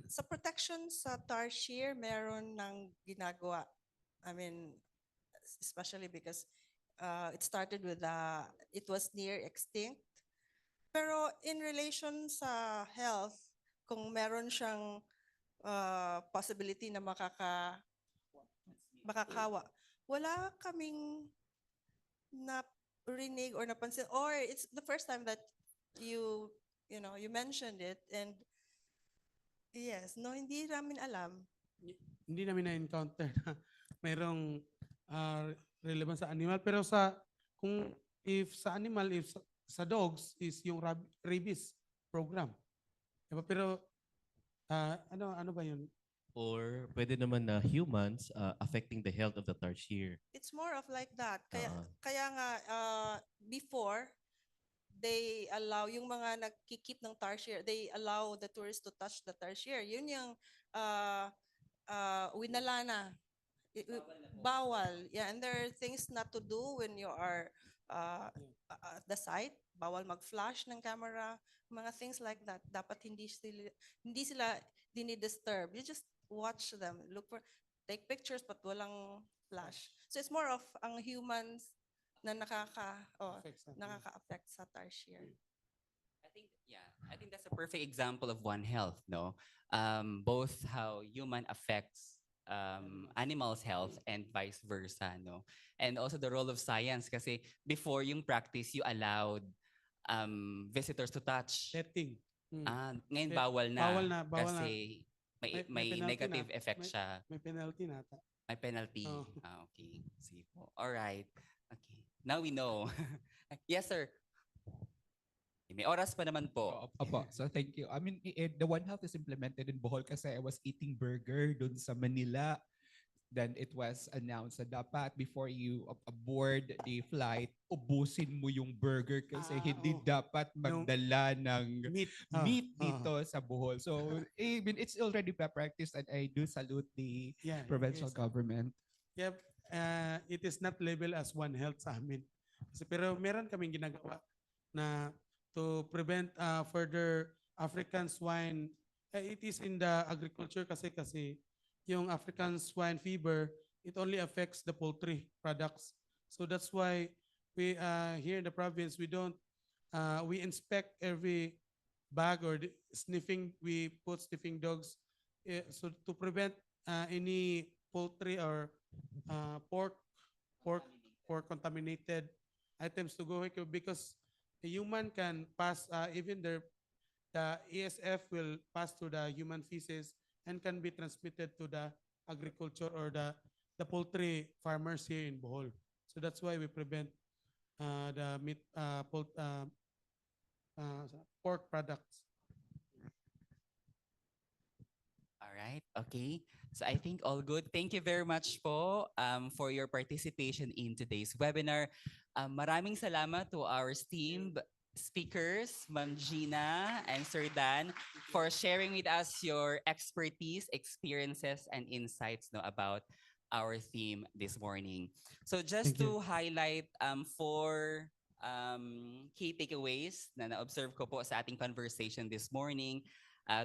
Sa protection sa tarsier, meron ng ginagawa. I mean, especially because it started with it was near extinct. Pero in relation sa health, kung meron siyang possibility na makakawa, wala kaming narinig or napansin, or it's the first time that you mentioned it, and yes, no, hindi namin alam. Hindi namin na-encounter na mayroong relevance sa animal. Pero if sa animal, if sa dogs, is yung rabies program. Diba? Pero ano ba yun? Or pwede naman na humans affecting the health of the tarsier. It's more of like that. Kaya nga, before, they allow, yung mga nagkikip ng tarsier, they allow the tourists to touch the tarsier. Yun yung winala na. Bawal. Yeah, and there are things not to do when you are at the site. Bawal mag-flash ng camera. Mga things like that. Dapat hindi sila dinidisturb. You just watch them, take pictures, but walang flash. So it's more of ang humans na nakaka-affect sa tarsier. I think that's a perfect example of One Health, no? Both how human affects animals' health and vice versa, no? And also the role of science, kasi before yung practice, you allowed visitors to touch. Setting. Ngayon bawal na. Bawal na. Kasi may penalty negative na. effect siya. May penalty nata. May penalty. Oh. Okay. Sige po. All right. Okay. Now we know. Yes, sir. May oras pa naman po. Opo. So thank you. I mean, the One Health is implemented in Bohol kasi I was eating burger dun sa Manila. Then it was announced na dapat before you aboard the flight, ubusin mo yung burger kasi hindi dapat magdala ng meat dito sa Bohol. So I mean, it's already practiced, and I do salute the provincial government. Yep. It is not labeled as One Health sa amin. Pero meron kaming ginagawa na to prevent further African swine. It is in the agriculture kasi yung African swine fever, it only affects the poultry products. So that's why we here in the province we inspect every bag or sniffing. We put sniffing dogs so to prevent any poultry or pork pork pork contaminated items to go away because a human can pass even the ASF will pass to the human feces and can be transmitted to the agriculture or the poultry farmers here in Bohol. So that's why we prevent the pork products. All right. Okay. So I think all good. Thank you very much po for your participation in today's webinar. Maraming salamat to our esteemed speakers, Ma'am Gina and Sir Dan, for sharing with us your expertise, experiences, and insights about our theme this morning. So just Thank you. to highlight four key takeaways na na-observe ko po sa ating conversation this morning.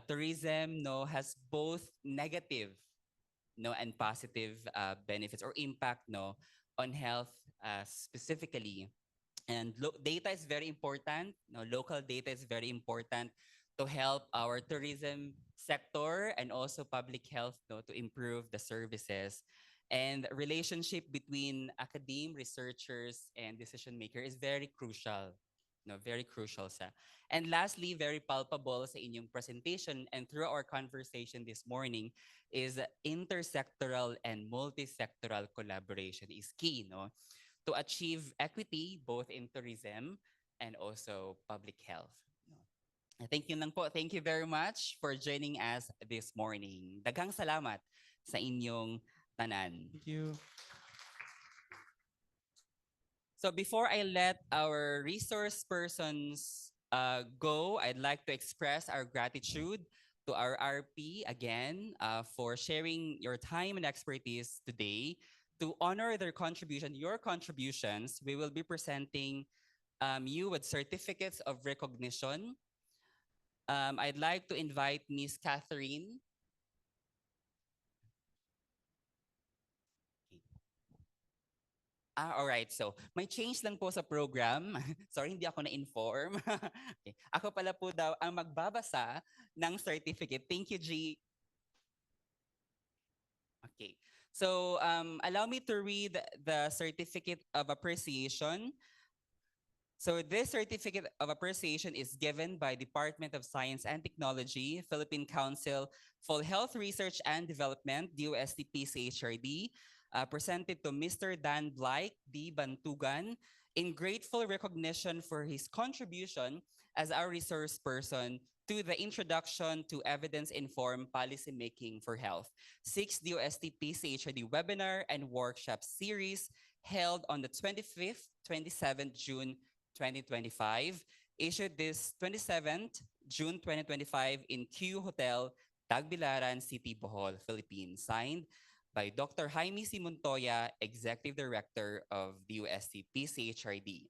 Tourism has both negative and positive benefits or impact on health specifically. And data is very important. Local data is very important to help our tourism sector and also public health to improve the services. And relationship between academe, researchers, and decision maker is very crucial. Very crucial sa. And lastly, very palpable sa inyong presentation and through our conversation this morning is intersectoral and multisectoral collaboration is key, to achieve equity both in tourism and also public health. Thank you lang po. Thank you very much for joining us this morning. Daghang salamat sa inyong tanan. Thank you. So before I let our resource persons go, I'd like to express our gratitude to our RP again for sharing your time and expertise today. To honor their contribution, your contributions, we will be presenting you with certificates of recognition. I'd like to invite Miss Catherine. All right. So, may change lang po sa program. Sorry, hindi ako na-inform. Okay. Ako pala po daw ang magbabasa ng certificate. Thank you, G. Okay. So, allow me to read the certificate of appreciation. So this certificate of appreciation is given by Department of Science and Technology, Philippine Council for Health Research and Development, DOST-PCHRD, presented to Mr. Dan Blake D. Bantugan in grateful recognition for his contribution as our resource person to the introduction to evidence-informed policymaking for health, 6th DOST-PCHRD webinar and workshop series held on the 25th, 27th June 2025, issued this 27th June 2025 in Q Hotel, Tagbilaran City, Bohol, Philippines. Signed by Dr. Jaime C. Montoya, Executive Director of the UST PCHRD.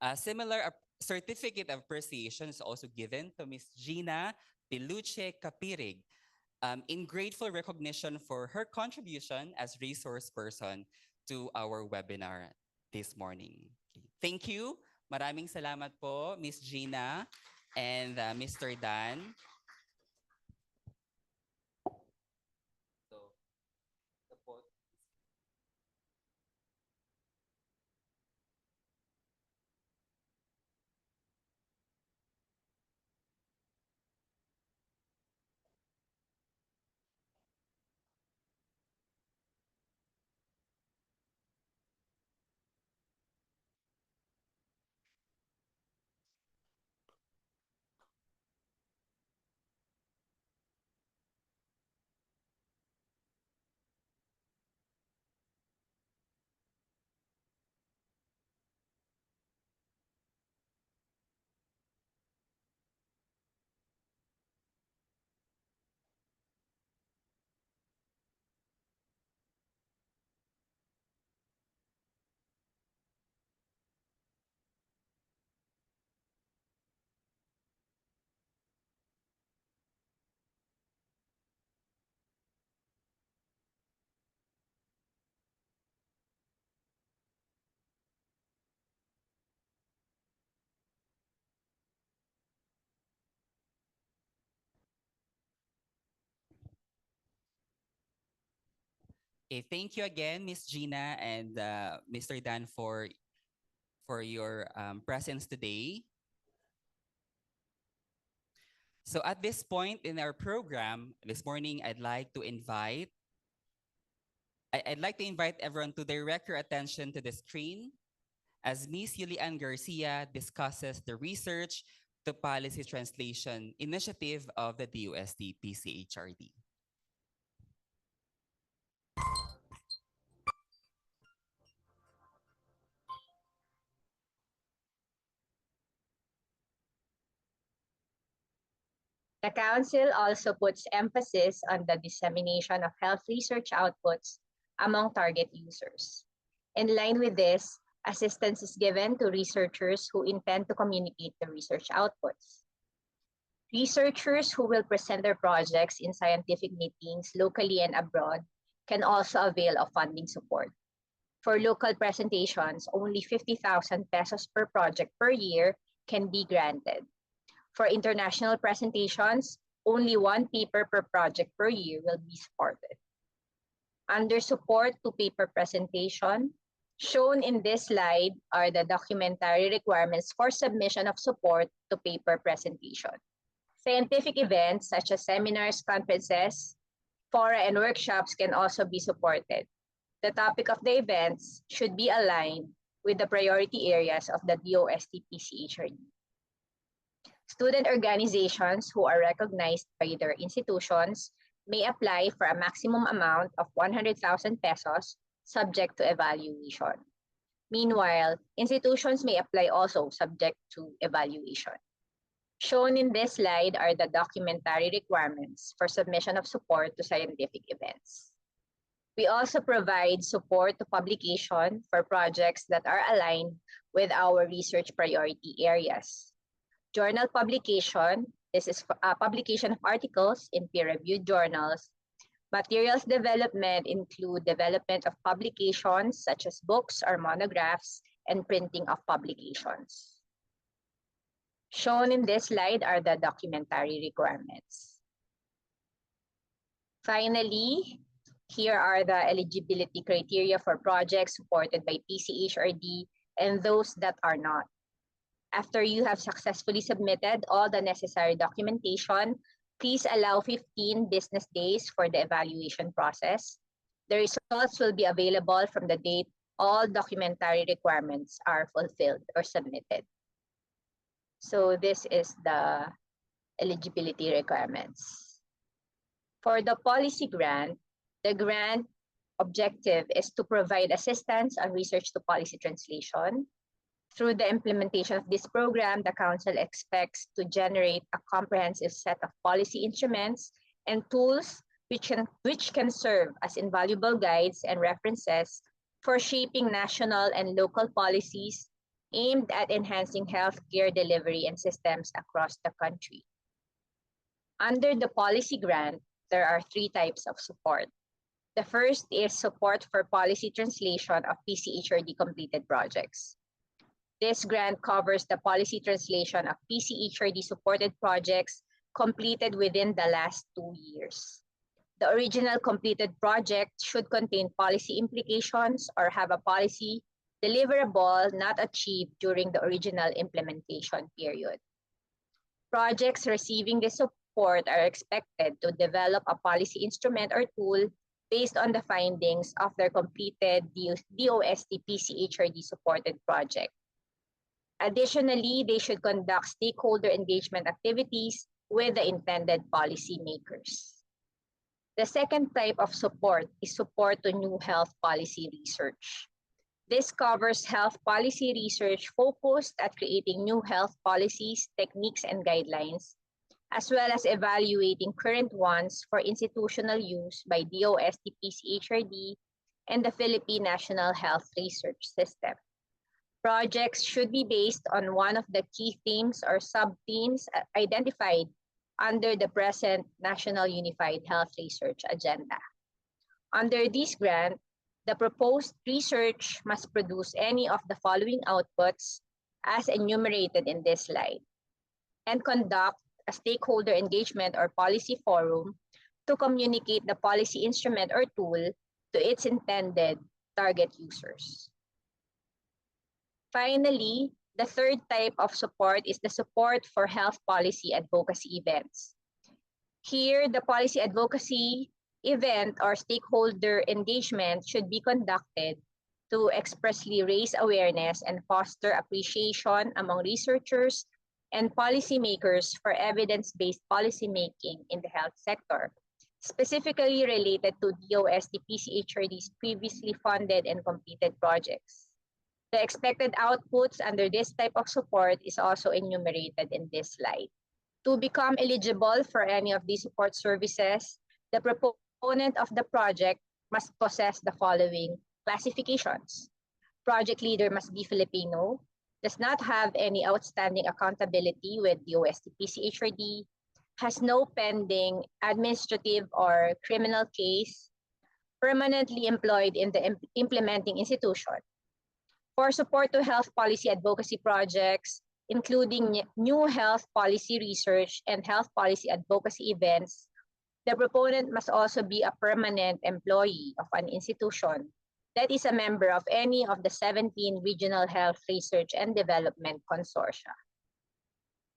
A similar certificate of appreciation is also given to Ms. Gina Piluche Capirig in grateful recognition for her contribution as resource person to our webinar this morning. Thank you. Maraming salamat po, Ms. Gina and Mr. Dan. Okay, thank you again, Miss Gina and Mr. Dan for your presence today. So at this point in our program this morning, I'd like to invite everyone to direct your attention to the screen as Ms. Yulian Garcia discusses the Research to Policy Translation Initiative of the DOST PCHRD. The Council also puts emphasis on the dissemination of health research outputs among target users. In line with this, assistance is given to researchers who intend to communicate the research outputs. Researchers who will present their projects in scientific meetings locally and abroad can also avail of funding support. For local presentations, only 50,000 pesos per project per year can be granted. For international presentations, only one paper per project per year will be supported. Under support to paper presentation, shown in this slide are the documentary requirements for submission of support to paper presentation. Scientific events such as seminars, conferences, fora, and workshops can also be supported. The topic of the events should be aligned with the priority areas of the DOST PCHRD. Student organizations who are recognized by their institutions may apply for a maximum amount of 100,000 pesos subject to evaluation. Meanwhile, institutions may apply also subject to evaluation. Shown in this slide are the documentary requirements for submission of support to scientific events. We also provide support to publication for projects that are aligned with our research priority areas. Journal publication, this is publication of articles in peer-reviewed journals. Materials development include development of publications such as books or monographs and printing of publications. Shown in this slide are the documentary requirements. Finally, here are the eligibility criteria for projects supported by PCHRD and those that are not. After you have successfully submitted all the necessary documentation, please allow 15 business days for the evaluation process. The results will be available from the date all documentary requirements are fulfilled or submitted. So this is the eligibility requirements. For the policy grant, the grant objective is to provide assistance on research to policy translation. Through the implementation of this program, the Council expects to generate a comprehensive set of policy instruments and tools which can serve as invaluable guides and references for shaping national and local policies aimed at enhancing healthcare delivery and systems across the country. Under the policy grant, there are 3 types of support. The first is support for policy translation of PCHRD completed projects. This grant covers the policy translation of PCHRD supported projects completed within the last 2 years. The original completed project should contain policy implications or have a policy deliverable not achieved during the original implementation period. Projects receiving this support are expected to develop a policy instrument or tool based on the findings of their completed DOST PCHRD supported project. Additionally, they should conduct stakeholder engagement activities with the intended policy makers. The second type of support is support to new health policy research. This covers health policy research focused at creating new health policies, techniques, and guidelines, as well as evaluating current ones for institutional use by DOST PCHRD and the Philippine National Health Research System. Projects should be based on one of the key themes or sub-themes identified under the present National Unified Health Research Agenda. Under this grant, the proposed research must produce any of the following outputs as enumerated in this slide and conduct a stakeholder engagement or policy forum to communicate the policy instrument or tool to its intended target users. Finally, the third type of support is the support for health policy advocacy events. Here, the policy advocacy event or stakeholder engagement should be conducted to expressly raise awareness and foster appreciation among researchers and policymakers for evidence-based policymaking in the health sector, specifically related to DOST PCHRD's previously funded and completed projects. The expected outputs under this type of support is also enumerated in this slide. To become eligible for any of these support services, the proponent of the project must possess the following classifications. Project leader must be Filipino, does not have any outstanding accountability with DOST PCHRD, has no pending administrative or criminal case, permanently employed in the implementing institution. For support to health policy advocacy projects, including new health policy research and health policy advocacy events, the proponent must also be a permanent employee of an institution that is a member of any of the 17 regional health research and development consortia.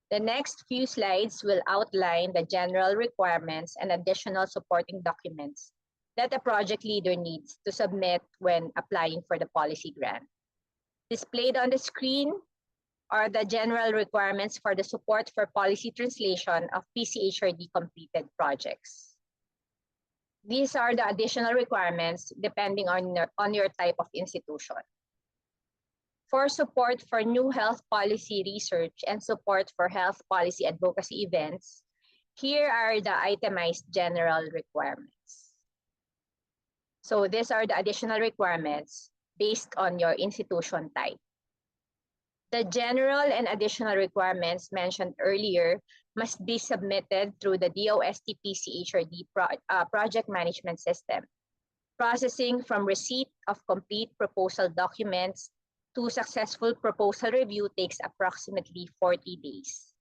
The next few slides will outline the general requirements and additional supporting documents that a project leader needs to submit when applying for the policy grant. Displayed on the screen are the general requirements for the support for policy translation of PCHRD completed projects. These are the additional requirements depending on your type of institution. For support for new health policy research and support for health policy advocacy events, here are the itemized general requirements. So these are the additional requirements based on your institution type. The general and additional requirements mentioned earlier must be submitted through the DOST PCHRD project management system. Processing from receipt of complete proposal documents to successful proposal review takes approximately 40 days.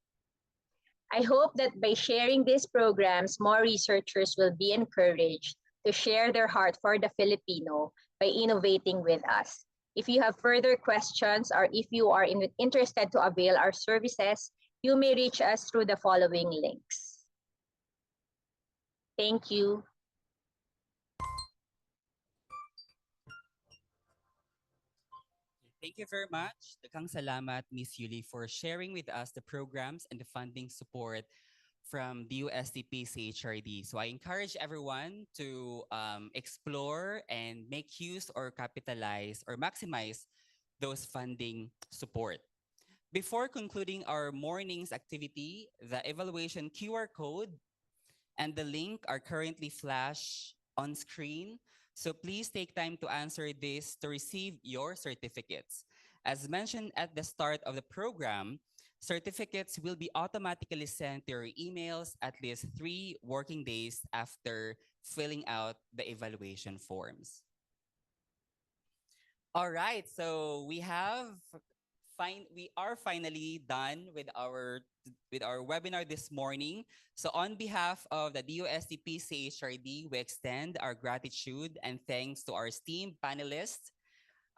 I hope that by sharing these programs, more researchers will be encouraged to share their heart for the Filipino by innovating with us. If you have further questions or if you are interested to avail our services, you may reach us through the following links. Thank you. Thank you very much. Daghang salamat, Ms. Yuli, for sharing with us the programs and the funding support from DOST PCHRD. So I encourage everyone to explore and make use or capitalize or maximize those funding support. Before concluding our morning's activity, the evaluation QR code and the link are currently flashed on screen. So please take time to answer this to receive your certificates. As mentioned at the start of the program, certificates will be automatically sent to your emails at least 3 working days after filling out the evaluation forms. All right, so we are finally done with our webinar this morning. So on behalf of the DOST PCHRD, we extend our gratitude and thanks to our esteemed panelists,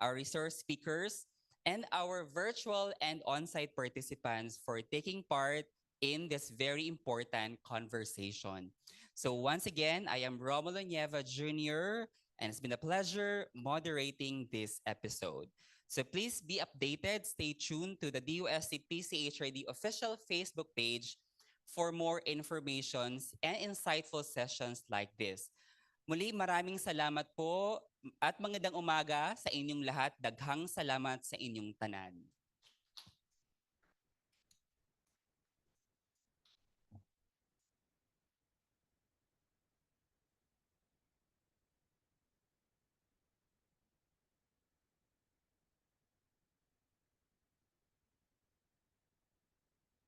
our resource speakers, and our virtual and on-site participants for taking part in this very important conversation. So once again, I am Romulo Nieva Jr., and it's been a pleasure moderating this episode. So please be updated, stay tuned to the DOST PCHRD official Facebook page for more informations and insightful sessions like this. Muli, maraming salamat po at magandang umaga sa inyong lahat. Daghang salamat sa inyong tanan.